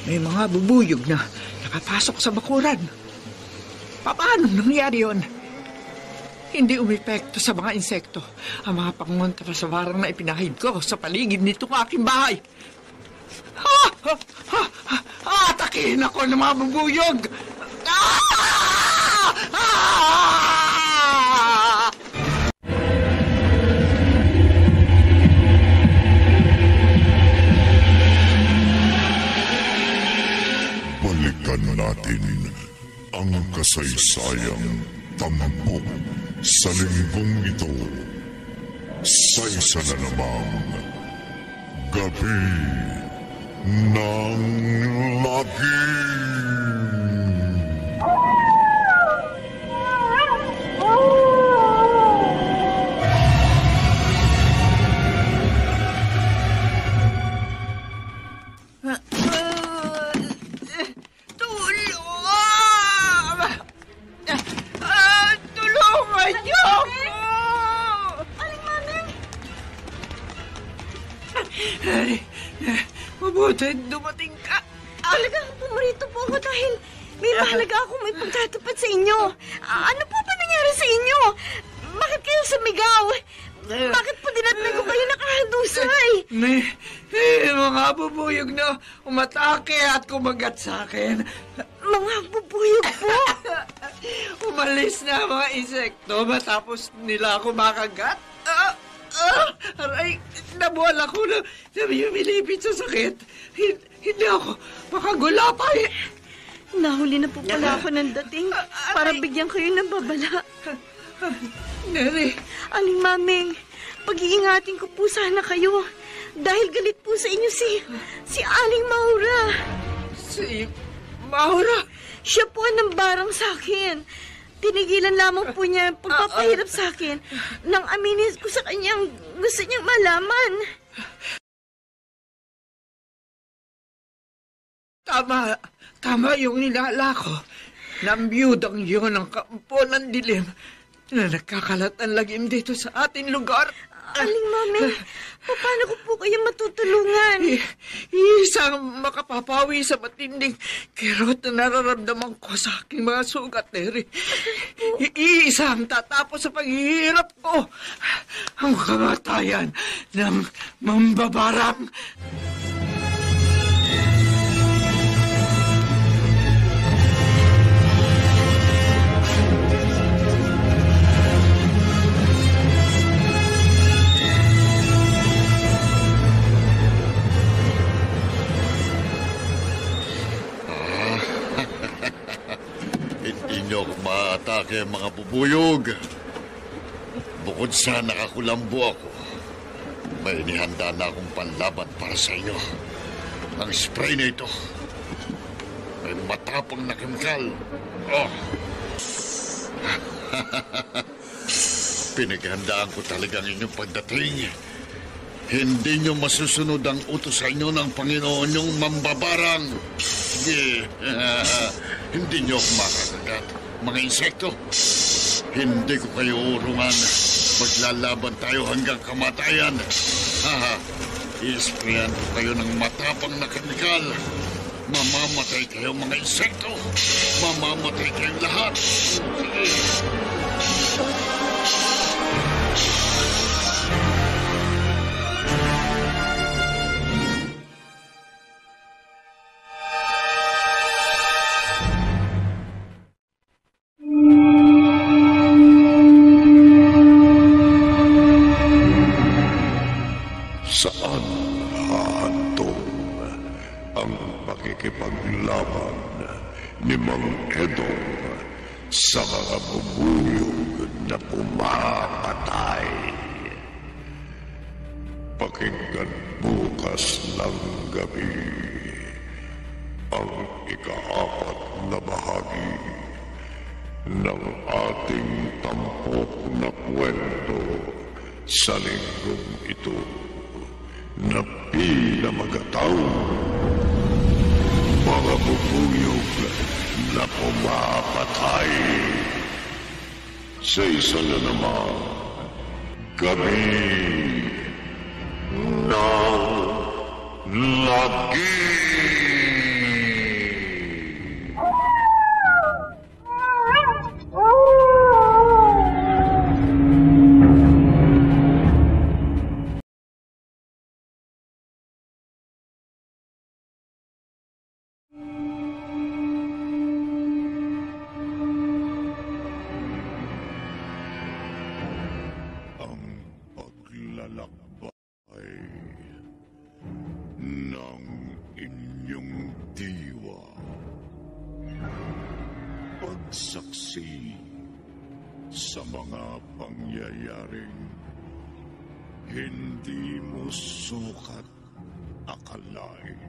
May mga bubuyog na nakapasok sa bakuran. Paano nangyari yun? Hindi umepekto sa mga insekto ang mga pangontra sa barang na ipinahid ko sa paligid nito ng aking bahay. Atakihin ako ng mga bubuyog! Balikan natin ang kasaysayang tampok sa linggong ito. Sa isa na namang gabi ng lagim. Tulungan niyo ako! Aling Maming! Mabuti dumating ka. Talagang pumarito po ako dahil may mahalaga akong may pagtatapat sa inyo. Ano po ba nangyari sa inyo? Bakit kayo sumigaw? Bakit po dinatnan ko kayo nakahandusay? Mga bubuyog na umatake at kumagat sa akin. Mga bubuyog po? Umalis na ang mga insekto matapos nila ako makagat. Aray, nabuhal ako na lumilipit sa sakit. Hindi ako makagulapay. Nahuli na po pala ako ng dating para bigyan kayo ng babala. Neri. Aling Maming, pag-iingatin ko po sana kayo dahil galit po sa inyo si Aling Maura. Si Maura? Siya po ang nambarang sa akin. Tinigilan lamang po niya ang pagpapahirap sa akin nang aminin ko sa kanyang gusto niyang malaman. Tama yung nilala ko. Nambiyudang yun ang kampo ng dilim na nagkakalat ang lagim dito sa ating lugar. Aling Mami, paano ko po kayo matutulungan? Isang makapapawi sa matinding kirot na nararamdaman ko sa aking mga sugat, Neri. Isang tatapos sa paghihirap ko. Ang kamatayan ng mambabarang. Maatake ang mga bubuyog. Bukod sa nakakulambo ako, may inihanda na akong panlaban para sa inyo. Ang spray na ito, may matapang na kemikal. Pinaghandaan ko talaga ang inyong pagdating. Hindi nyo masusunod ang utos sa inyo ng Panginoon yung mambabarang. Sige, hindi nyo ako makakagat. Mga insekto, hindi ko kayo urungan. Maglalaban tayo hanggang kamatayan. I-sprayan ko kayo ng matapang na kemikal. Mamamatay kayo mga insekto. Mamamatay kayong lahat. Sige. Saan hahantong ang pakikipaglaban ni Mang Edong sa mga bubuyog na pumapatay? Pakinggan bukas ng gabi ang ika-4 na bahagi ng ating tampok na kwento sa linggong ito na pinamagatang mga bubuyog na pumapatay sa isa na namang gabi ng lagi. Paglalakbay ng inyong diwa, pagsaksi sa mga pangyayaring hindi mo sukat akalain.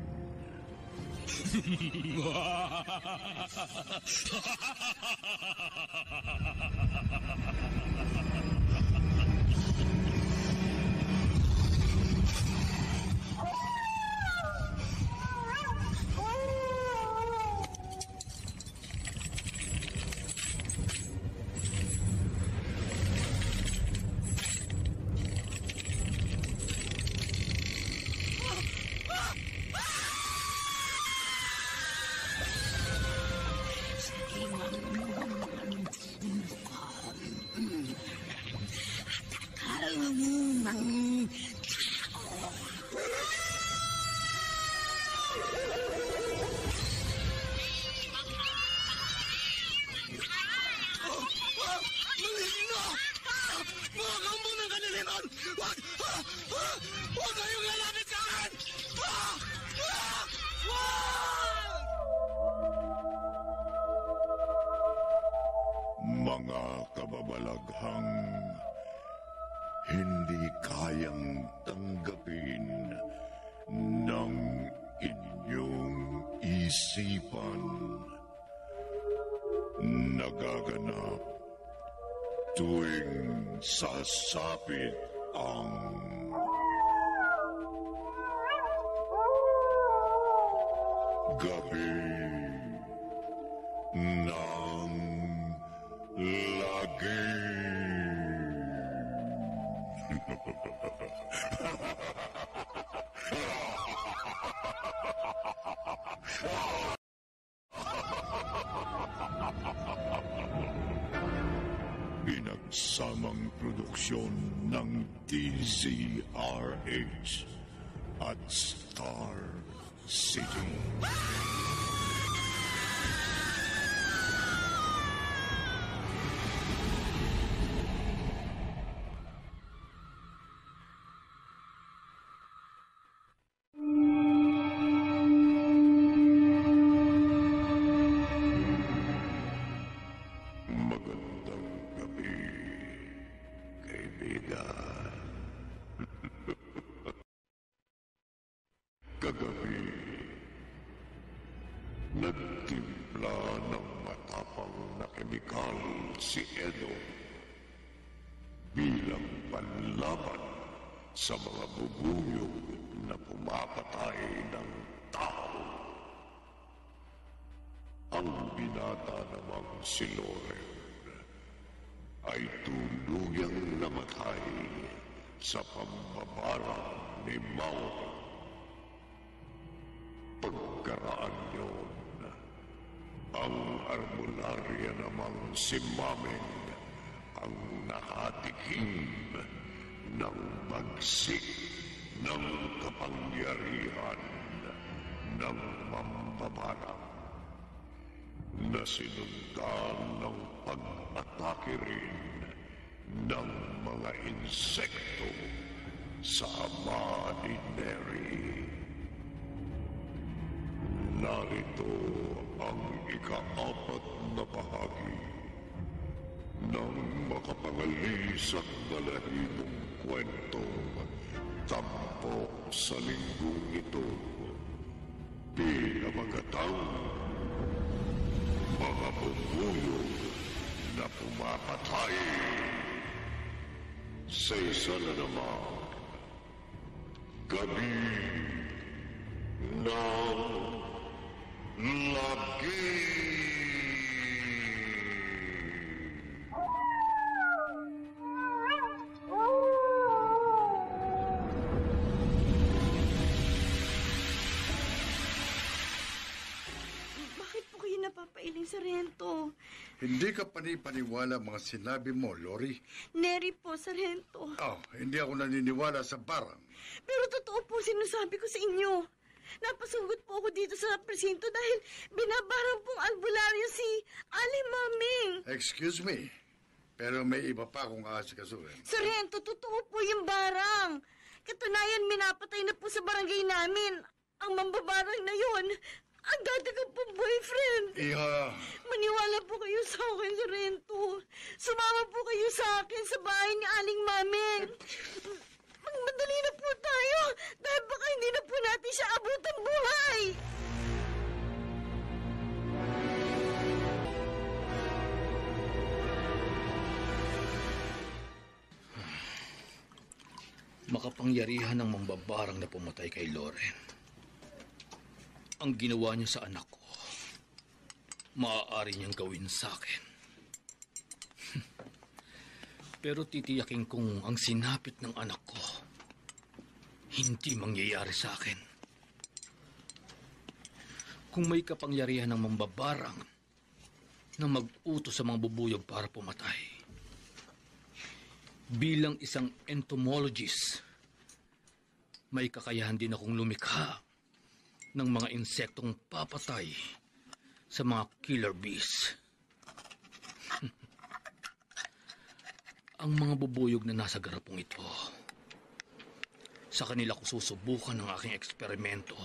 Mga kababalaghang hindi kayang tanggapin ng inyong isipan, nagaganap tuwing sasapit ang gabi ng lagi. Pinagsamang produksyon ng DZRH at Star City. Magandang gabi, kaibigan. Kagabi, nagtimpla ng matapang na kemikal si Edo bilang panlaban sa mga bubuyog na pumapatay ng tao. Ang binata namang si Loren ay tuluyang namatay sa pambabarang ni Mauro. Pagkaraan yun, ang albularya namang si Mameng ang nakatikim ng bagsik ng kapangyarihan ng mambabarang na sinundan ng pag-atake rin ng mga insekto sa ama ni Neri. Narito ang ika-4 na bahagi ng makapangalis at dalahimong kwento tampok sa linggong ito. Pinamagatang mga bubuyog na pumapatay. sa isa na naman gabi ng lagi. Bakit po kayo napapailing, Sargento? Hindi ka panipaniwala mga sinabi mo, Lori. Neri po, Sargento. Oh, hindi ako naniniwala sa barang. Pero totoo po sinasabi ko sa inyo. Napasunggot po ako dito sa presinto dahil binabarang pong albularyo si Ali Maming. Excuse me, pero may iba pa akong aasikasuhin. Sargento, totoo po yung barang. Katunayan, minapatay na po sa barangay namin. Ang mambabarang na yun, ang dati ko pong boyfriend. Iha, Maniwala po kayo sa akin, Sargento. Sumama po kayo sa akin sa bahay ni Aling Maming. Magmadali na po tayo dahil baka hindi na po natin siya abutang buhay. Makapangyarihan ng mambabarang na pumatay kay Loren. Ang ginawa niya sa anak ko, maaari niyang gawin sa akin. Pero titiyakin kong ang sinapit ng anak ko, hindi mangyayari sa akin. Kung may kapangyarihan ng mambabarang na mag-utos sa mga bubuyog para pumatay, bilang isang entomologist, may kakayahan din akong lumikha ng mga insektong papatay sa mga killer bees. Ang mga bubuyog na nasa garapong ito, sa kanila ko susubukan ang aking eksperimento.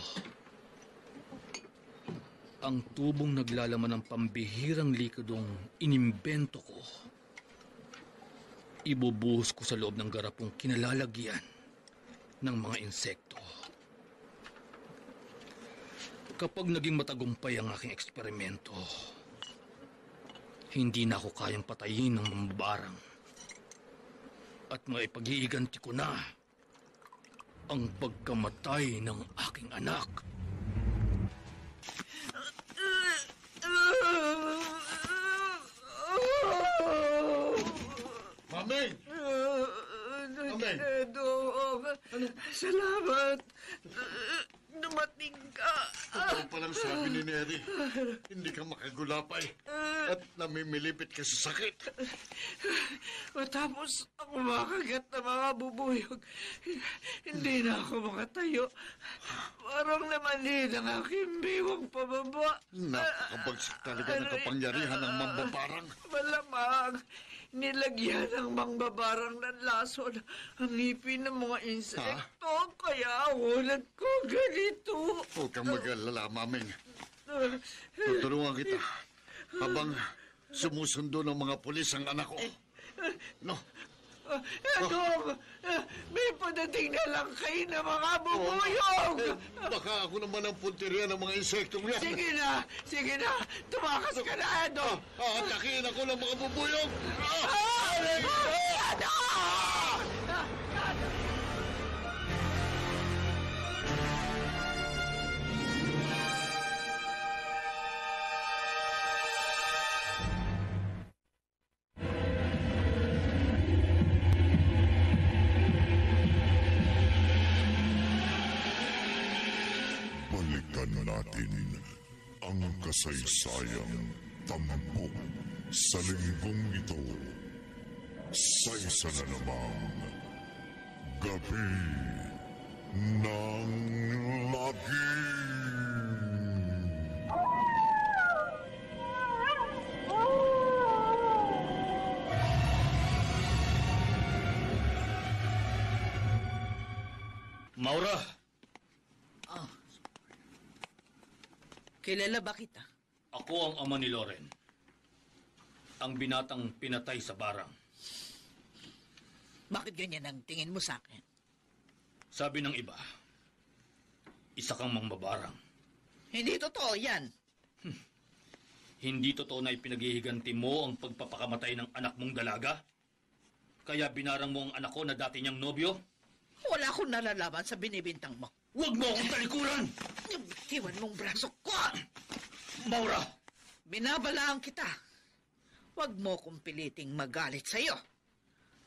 Ang tubong naglalaman ng pambihirang likidong inimbento ko, ibubuhos ko sa loob ng garapong kinalalagyan ng mga insekto. Kapag naging matagumpay ang aking eksperimento, hindi na ako kayang patayin ng mambabarang at maipag-iiganti ko na ang pagkamatay ng aking anak. Maming! Maming! Dong, salamat. Dumating ka. Totoo palang sabi ni Neri, hindi ka makagulapay at namimilipit ka sa sakit. Matapos ang makagat na mga bubuyog, hindi na ako makatayo. Parang namanhin ang aking biwang pababa. Napakabagsak talaga ng kapangyarihan ng mambabarang. Malamang, nilagyan ng mangbabarang ng lason ang ngipin ng mga insekto. Kaya ako nagkaganito. Huwag kang mag-alala, Maming. Tutulungan kita habang sumusundo ng mga pulis ang anak ko. No? Dong, may padating na lang kayo na mga bubuyog. Baka ako naman ang punteriya ng mga insektong yan. Sige na, tumakas ka na, Dong. Atakihin ako ng mga bubuyog. Balikan natin ang kasaysayang tampok sa linggong ito sa isa na namang gabi ng lagi. Maura! Kilala ba kita? Ako ang ama ni Loren. Ang binatang pinatay sa barang. Bakit ganyan ang tingin mo sa akin? Sabi ng iba, isa kang mangbabarang. Hindi totoo yan. Hindi totoo na ipinaghihiganti mo ang pagpapakamatay ng anak mong dalaga? Kaya binarang mo ang anak ko na dati niyang nobyo? Wala akong nalalaman sa binibintang mo. Huwag mo akong talikuran! Iwan mong braso ko! Maura! Binabalaan kita. Huwag mo kong piliting magalit sa'yo.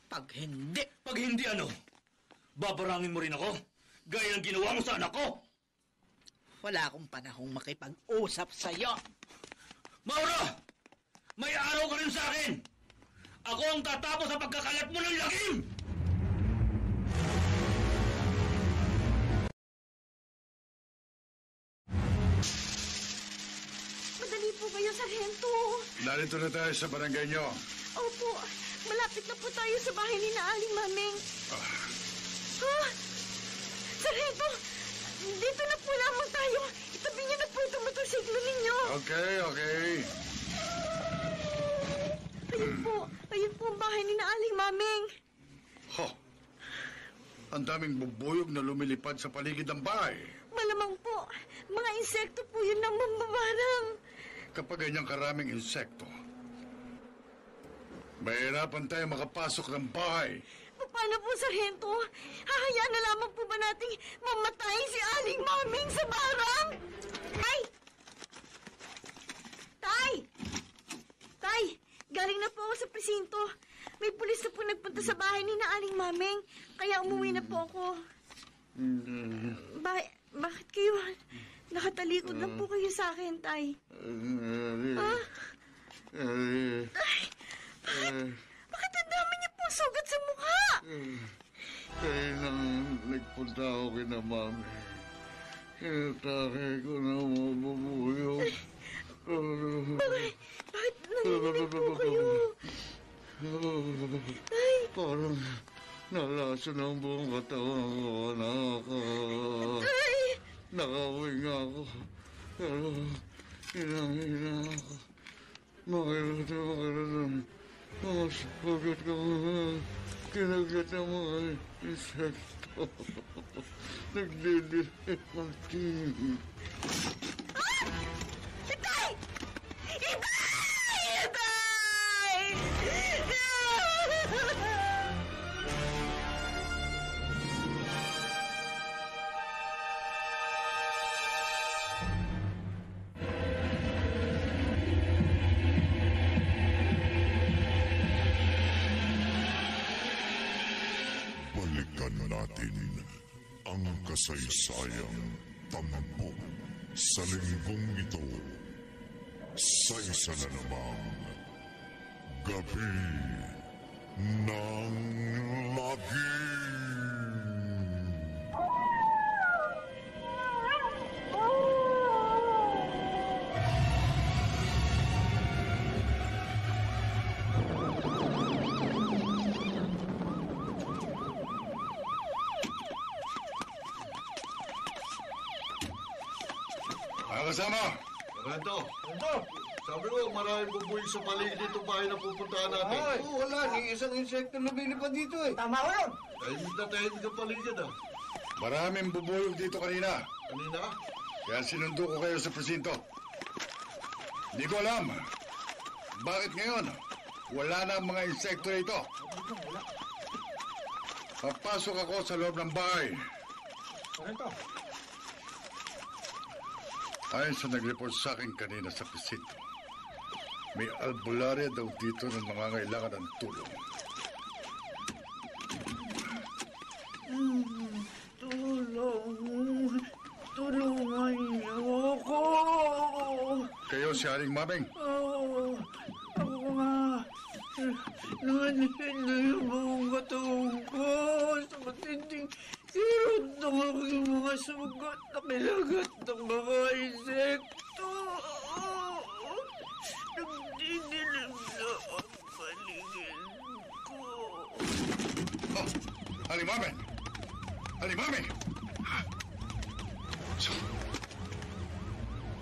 Pag hindi... Pag hindi ano? Babarangin mo rin ako? Gaya ng ginawa mo sa anak ko? Wala akong panahong makipag-usap sa'yo. Maura! May araw ka rin sa akin! Ako ang tatapos sa pagkakalat mo ng lagim! Madali po kayo, Sargento. Narito na tayo sa barangay nyo. Opo, malapit na po tayo sa bahay ni na Aling Maming. Ha? Sargento, dito na po lamang tayo. Itabi niyo na po itong motorsiklo ninyo. Okay. Ayun po ang bahay ni na Aling Maming. Ho! Ang daming bubuyog na lumilipad sa paligid ng bahay. Malamang po, mga insekto po yun ang mambabarang. Kapag ganyang karaming insekto, mahirapan tayo makapasok ng bahay. Paano po, Sargento? Hahayaan na lamang po ba nating mamatay si Aling Maming sa barang? Tay! Galing na po ako sa presinto. May pulis na po nagpunta sa bahay ni na Aling Maming. Kaya umuwi na po ako. Bakit kayo? Nakatalikod lang po kayo sa akin, Tay. Bakit ang dami niyo po sugat sa mukha? Kaya nang nagpunta ako kina Mami. Kinatake ko na mabubuyog. Bakit nanginginig po kayo? Parang nalason ang buong katawan ko, anak. Nakawinga ako. Pero hinang-hina ako. Makirutan. Mga sugat ko. Kinagat ng mga insekto. Nagdidilim ang tingin. Itay! Balikan natin ang kasaysayang tampok sa linggong ito sa isa na namang Gabi ng Lagim. Kasama! Rento! Sabi ko, maraming bubuyog sa paligid dito bahay na pupuntahan natin. Oo, wala. Ni isang insekto na binipad dito eh. Tama ko yun. Tahimik na tahimik ang paligid Maraming bubuyog dito kanina. Kanina? Kaya sinundo ko kayo sa presinto. Hindi ko alam. Bakit ngayon? Wala na ang mga insekto ito. Papasok ako sa loob ng bahay. Ayon sa nag-report sa akin kanina sa presinto, may albularya daw dito ng nangangailangan ng tulong. Tulungan niyo ako. Kayo si Aling Maming? Oo, ako nga. Nanhin na yung buong katawan ko sa matinding kirot ng aking mga sugat na kilagat ng mga insekto. Nagdidilim na ang paligid ko. Oh, Aling Maming! Aling Maming! So,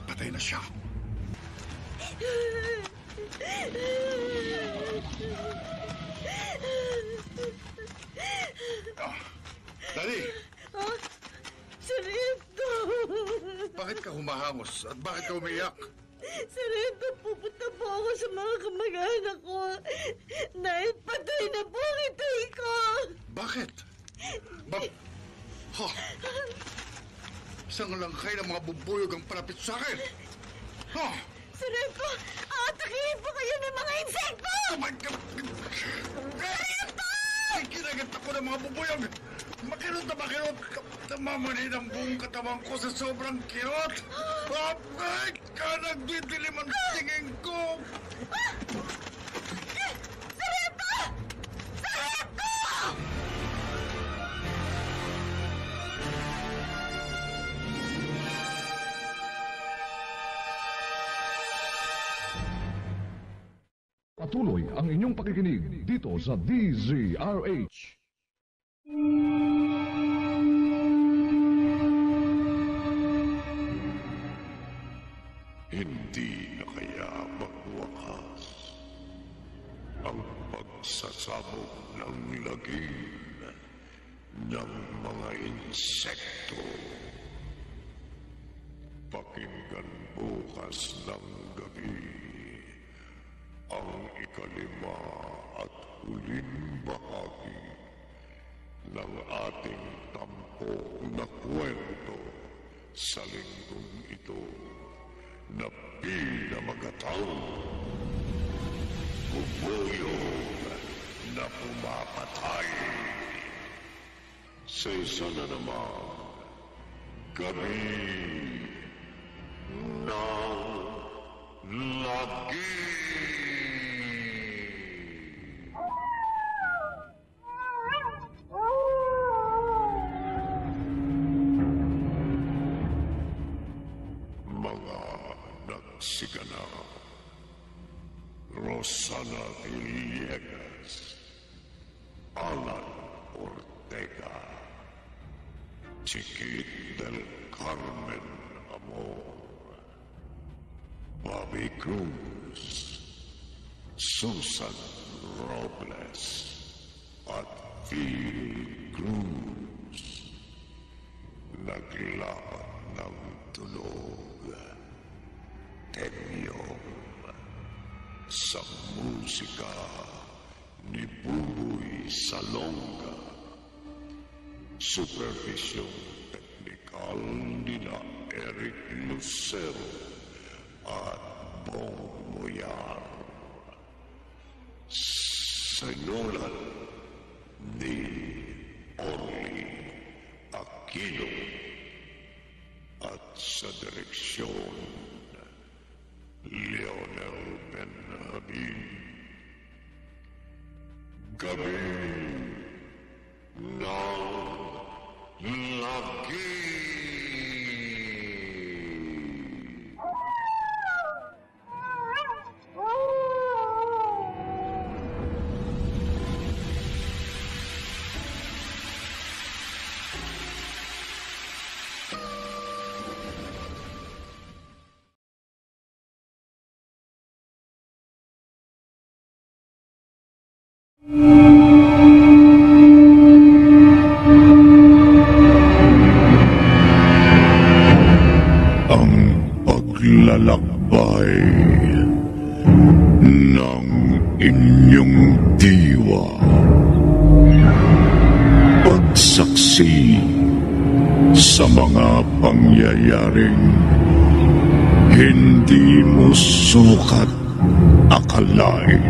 patay na siya. Dali! Sargento! Bakit ka humahangos at bakit ka umiyak? Sarento, pupunta po ako sa mga kamag-anak ko. Dahil patay na po ang itay ko. Bakit? Ha? Isang langkay ng mga bubuyog ang palapit sa akin. Ha? Sarento, aatakihin po kayo ng mga insekto! Oh my God! Ay, kinagat ako ng mga bubuyog! Makirot na makirot! Namamanid ang buong katawan ko sa sobrang kirot! Ay, nagdidilim ang tingin ko! Sarento! Sarento! Patuloy ang inyong pakikinig dito sa DZRH. Hindi na kaya magwakas ang pagsasabog ng lagim ng mga insekto. Pakinggan bukas ng gabi ang ikalima at huling bahagi ng ating tampok na kwento sa linggong ito na pinamagatang bubuyog na pumapatay sa isa na naman gabi ng lagi. Sigana, Rosana Villegas, Alan Ortega, Chiquit del Carmen Amor, Bobby Cruz, Susan Robles, at Phil Cruz. Naglapat ng tulog. Tenyong sa musika ni Buboy Salonga. Supervisyong teknikal nila Eric Lucero at Bong Moyar. Sinulat ni Orly Aquino at sa direksyon Leonel Benhabin. Gabi ng lagi. Ang paglalakbay ng inyong diwa. Pagsaksi sa mga pangyayaring hindi mo sukat akalain.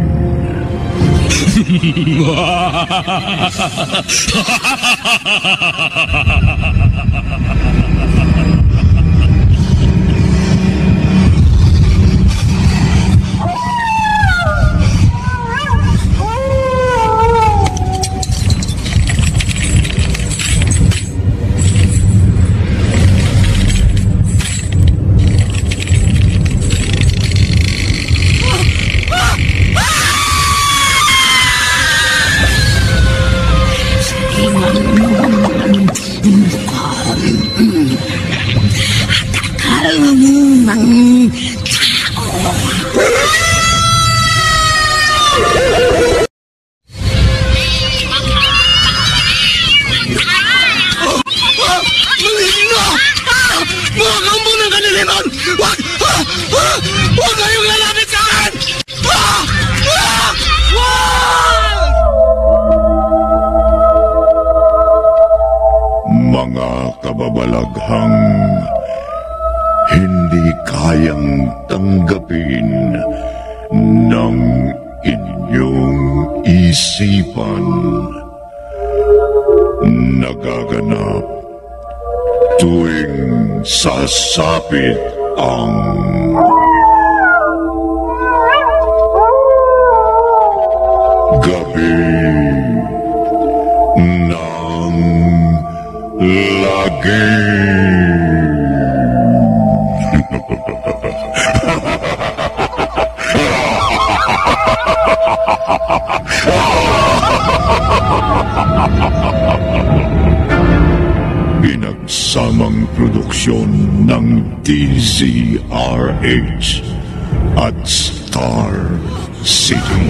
Mga kampo ng kaniliman! Wag! mga kababalaghang hindi kayang tanggapin ng inyong isipan. Nagaganap tuwing sasapit ang gabi ng lagi. Pinagsamang produksyon ng DZRH at Star City.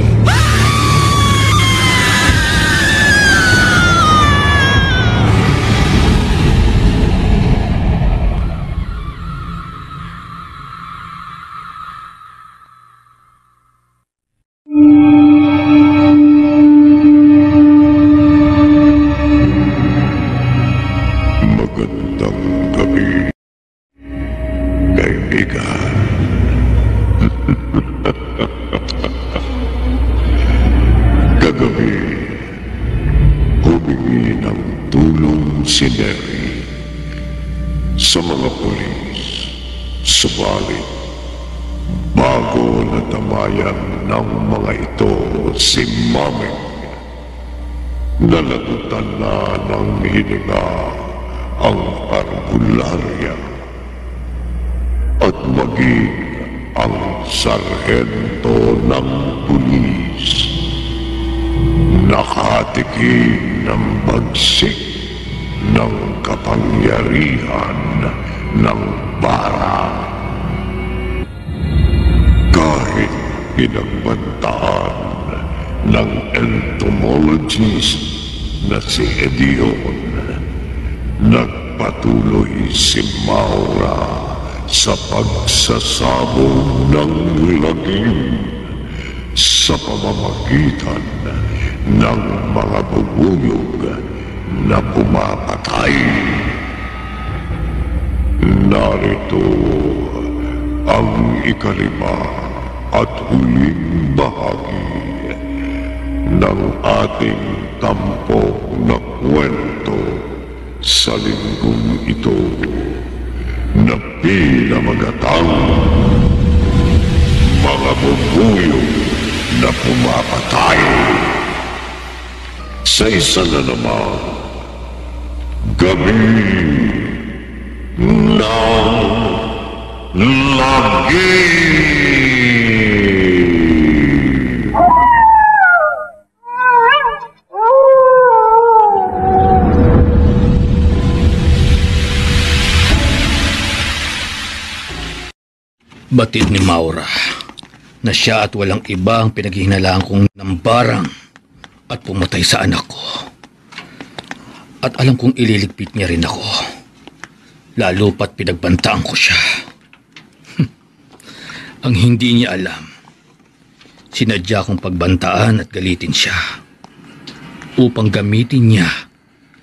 Magandang gabi, kaibigan. Kagabi, humingi ng tulong si Neri sa mga pulis. Subalit, bago natamayan ng mga ito si Maming, nalagutan na ng hininga ang parbularya at maging ang sarhento ng pulis. Nakatikim ng bagsik ng kapangyarihan ng bara. Kahit pinagbantaan ng entomologist na si Edion, nagpatuloy si Maura sa pagsasabong ng lagim sa pamamagitan ng mga bubuyog na pumapatay. Narito ang ikalima at huling bahagi ng ating tampok na kwento sa linggong ito na pinamagatang mga bubuyog na pumapatay. Sa isa na naman, gabi ng lagi. Batid ni Maura na siya at walang iba ang pinaghihinalaan kong nambarang at pumatay sa anak ko. At alam kong ililigpit niya rin ako, lalo pat pinagbantaan ko siya. Ang hindi niya alam, sinadya kong pagbantaan at galitin siya upang gamitin niya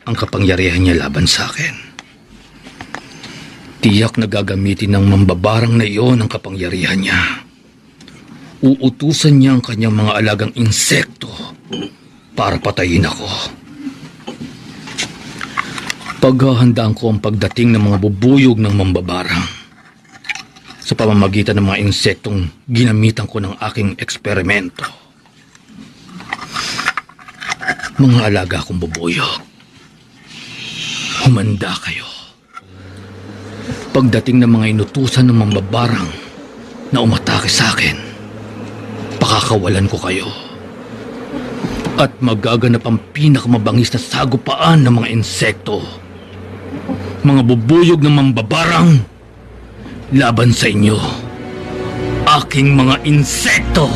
ang kapangyarihan niya laban sa akin. Tiyak na gagamitin ng mambabarang na iyon ang kapangyarihan niya. Uutusan niya ang kanyang mga alagang insekto para patayin ako. Paghahandaan ko ang pagdating ng mga bubuyog ng mambabarang sa pamamagitan ng mga insektong ginamitan ko ng aking eksperimento. Mga alaga kong bubuyog, humanda kayo. Pagdating ng mga inutusan ng mambabarang na umatake sa akin, pakakawalan ko kayo. At magaganap ang pinakamabangis na sagupaan ng mga insekto. Mga bubuyog ng mambabarang laban sa inyo, aking mga insekto.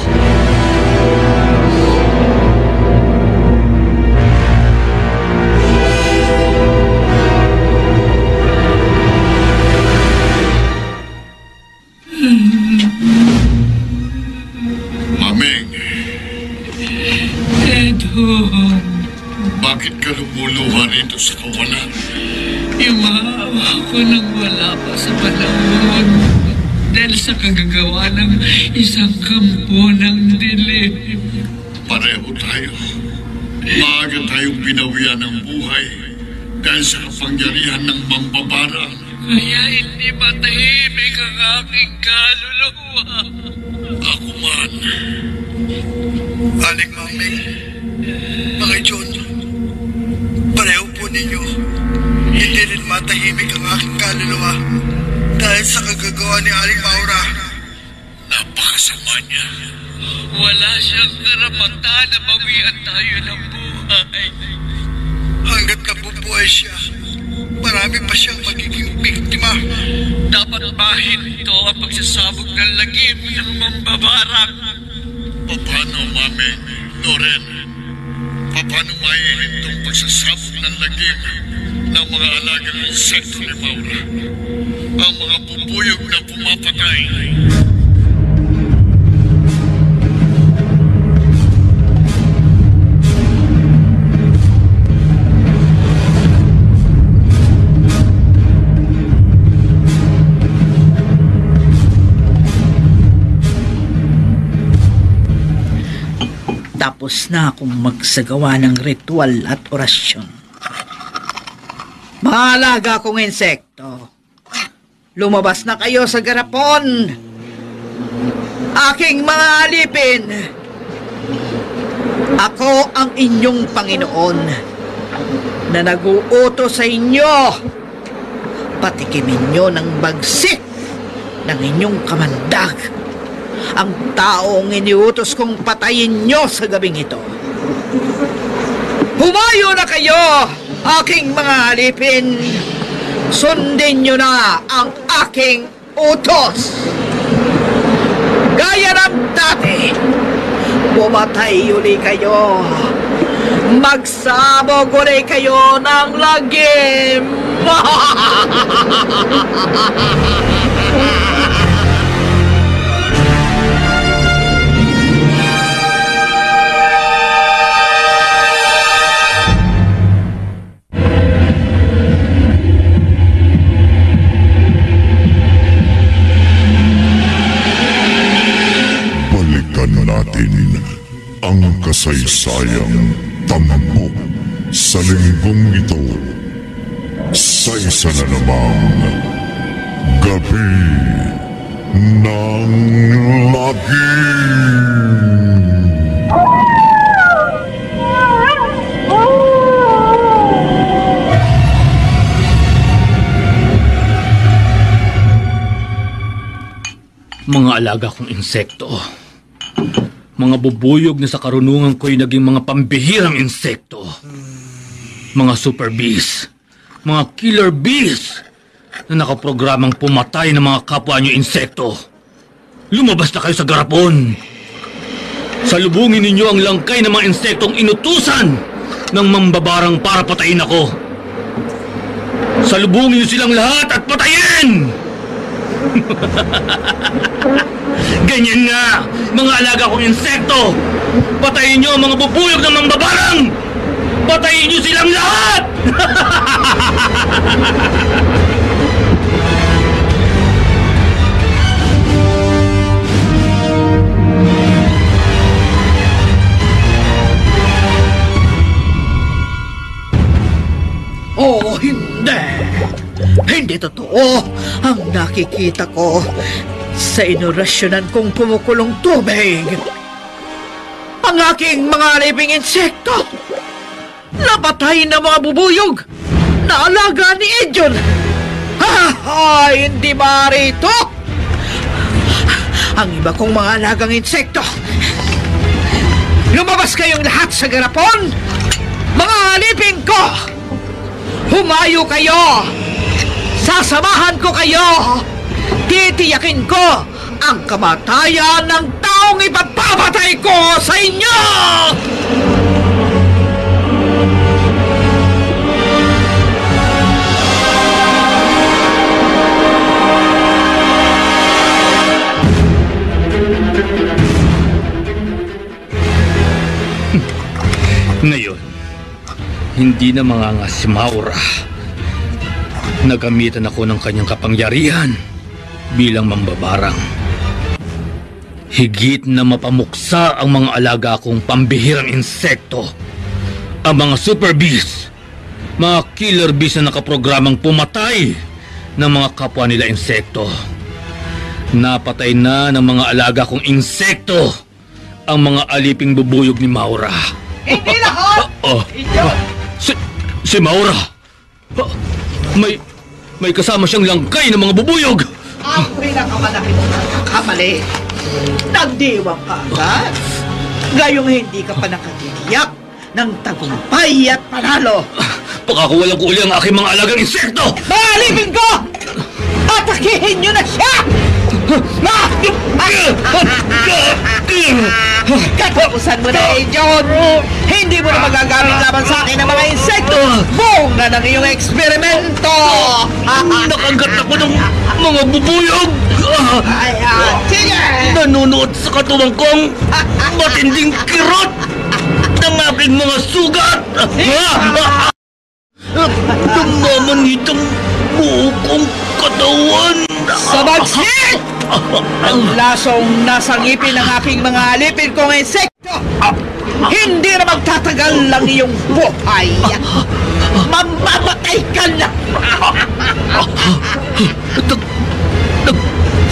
Bakit ka lumuluha rito sa kawalan? Imahawa ako nang wala pa sa panahon dahil sa kagagawa ng isang kampo ng dilim. Pareho tayo. Maaga tayong binawian ng buhay dahil sa kapangyarihan ng mambabara. Kaya hindi matahimik ang aking kaluluwa. Ako man. Aling Maming, mga John, pareho po ninyo. Hindi rin matahimik ang aking kaluluwa dahil sa kagagawa ni Aling Maura. Napakasama niya. Wala siyang karapatan na mawian tayo ng buhay. Hanggat nabubuhay siya, marami pa siyang magiging biktima. Dapat mahinto ang pagsasabog ng lagim ng mambabarang. Paano, Mame, Loren? Paano maihintong pagsasabog ng lagim ng mga alagang insekto ni Maura? Ang mga bubuyog na pumapatay. Tapos na akong magsagawa ng ritual at orasyon. Mga alaga kong insekto, lumabas na kayo sa garapon. Aking mga alipin, ako ang inyong Panginoon na nag-uutos sa inyo. Patikimin nyo ng bagsik ng inyong kamandag ang taong iniutos kong patayin nyo sa gabing ito. Humayo na kayo, aking mga alipin. Sundin nyo na ang aking utos. Gaya ng dati, bumatay uli kayo. Magsabog uli kayo ng lagim. Ang kasaysayang tampok sa linggong ito sa isa na namang gabi ng lagim. Mga alaga kong insekto, mga bubuyog na sa karunungan ko'y naging mga pambihirang insekto. Mga super bees, mga killer bees na nakaprogramang pumatay ng mga kapwa niyo insekto. Lumabas na kayo sa garapon. Salubungin ninyo ang langkay ng mga insektong inutusan ng mambabarang para patayin ako. Salubungin niyo silang lahat at patayin! Ganyan nga, mga alaga kong insekto! Patayin niyo ang mga bubuyog ng mambabarang! Patayin niyo silang lahat! Oh, hindi! Hindi totoo ang nakikita ko sa inorasyonan kong kumukulong tubig. Ang aking mga aliping insekto, napatay na mga bubuyog na alaga ni Edjon. Hindi maaari ito! Ang iba kong mga alagang insekto, lumabas kayong lahat sa garapon! Mga aliping ko! Humayo kayo! Sasamahan ko kayo! Titiyakin ko ang kamatayan ng taong ipapapatay ko sa inyo! Ngayon, hindi na manganga si Maura. Nagamitan ako ng kanyang kapangyarihan bilang mambabarang. Higit na mapamuksa ang mga alaga kong pambihirang insekto. Ang mga super bees, mga killer bees na nakaprogramang pumatay ng mga kapwa nila insekto. Napatay na ng mga alaga kong insekto ang mga aliping bubuyog ni Maura. Hindi lahat! Si Maura! May kasama siyang langkay ng mga bubuyog! Ang pinakamalaki mong nagkakamali. Nagdiwang ka agad. Gayong hindi ka pa nakatitiyak ng tagumpay at panalo. Pagkakuwalang ko uli ang aking mga alagang insekto! Maalipin ko! Atakihin niyo na siya! Katapusan mo na, John! Hindi mo na magagamit laban sa akin ng mga insekto! Buong na ng iyong eksperimento! Nakagat ako ng mga bubuyog! Ayan! Sige! Nanunood sa katawan kong matinding kirot ng aking mga sugat! Namamanhit ang buo kong katawan! Sabagsit! Ang lasong nasa ngipin ng aking mga alipin kong insekto! Hindi na magtatagal lang iyong buhay! Mamamatay ka na!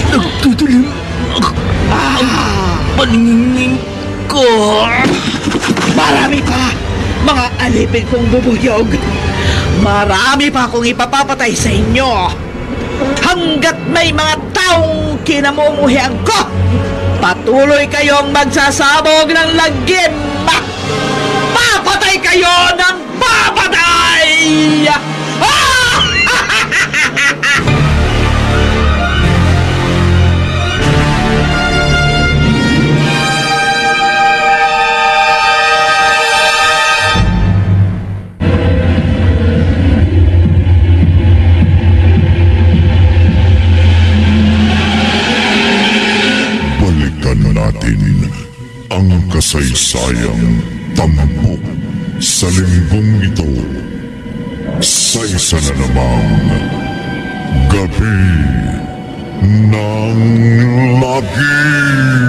Nagtutulim ang paningin ko! Marami pa! Mga alipin kong bubuyog! Marami pa akong ipapapatay sa inyo! Hanggat may mga taong kinamumuhian ko, patuloy kayong magsasabog ng lagim! Papatay kayo ng papatay! Ang kasaysayang tampok sa linggong ito sa isa na namang gabi ng lagim.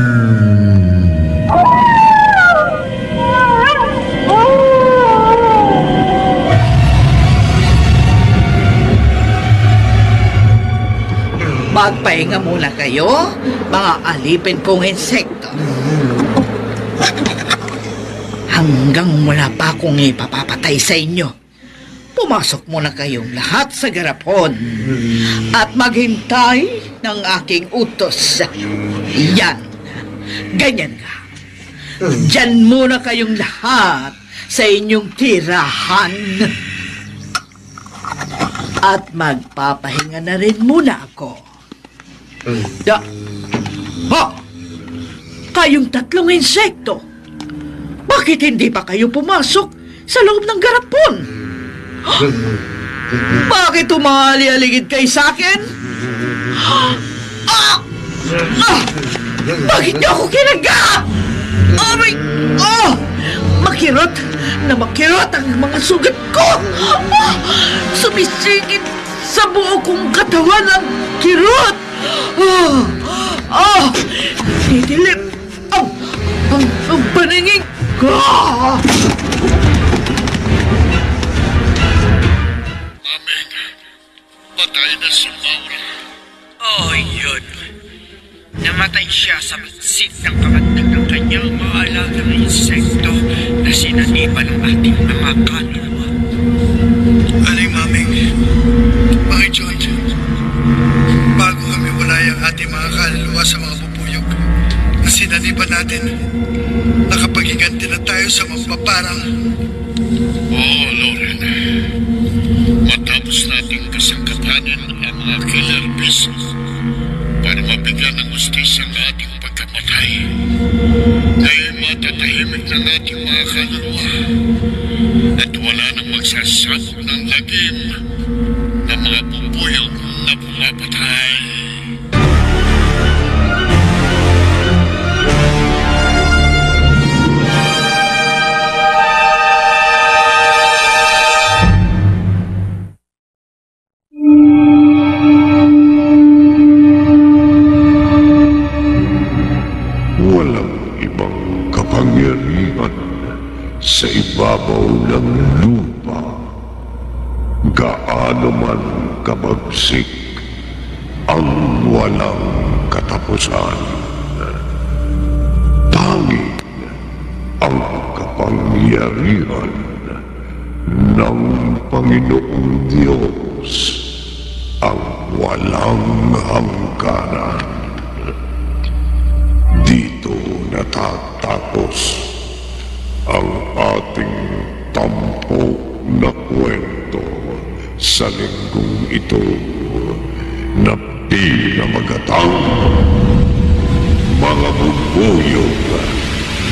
Magpahinga muna kayo, mga alipin kong insekto. Hanggang wala pa akong ipapapatay sa inyo, pumasok muna kayong lahat sa garapon at maghintay ng aking utos. Yan. Ganyan nga. Diyan muna kayong lahat sa inyong tirahan. At magpapahinga na rin muna ako. Kayong tatlong insekto, bakit hindi pa kayo pumasok sa loob ng garapon? Bakit umali-aligid kayo sa akin? Bakit niyo ako kinagat? Makirot na makirot ang mga sugat ko! Sumisigit sa buo kong katawan ang kirot! Didilim ang paningin ko! Amen. Patay na si Maura. Yun. Namatay siya sa bitsit ng kamandag ng kanyang mga alagang insekto na sinaniban ng ating mga kaluluwa. Aling Maming, Mang John, bago kami walay ang ating mga kaluluwa sa mga bubuyog na sinaniban natin, nakapaghiganti na tayo sa magpaparang. Oo, Lauren. Matapos nating kasangkatanin ang mga killer bees para mabigyan ng justisya ang ating pagkamatay, ngayon matatahimik ng ating mga kaluluwa at wala nang magsasabog ng lagim ng mga bubuyog na pumapatay. gaano man kabagsik ang walang katapusan. Tanging ang kapangyarihan ng Panginoong Diyos ang walang hangganan. Dito natatapos ang ating tampok na kwento sa linggong ito na pinamagatang mga bubuyog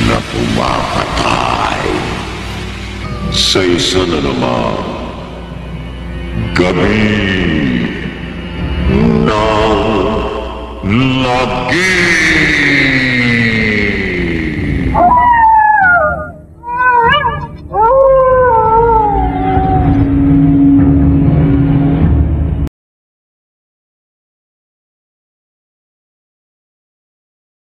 na pumapatay sa isa na namang gabi ng lagi.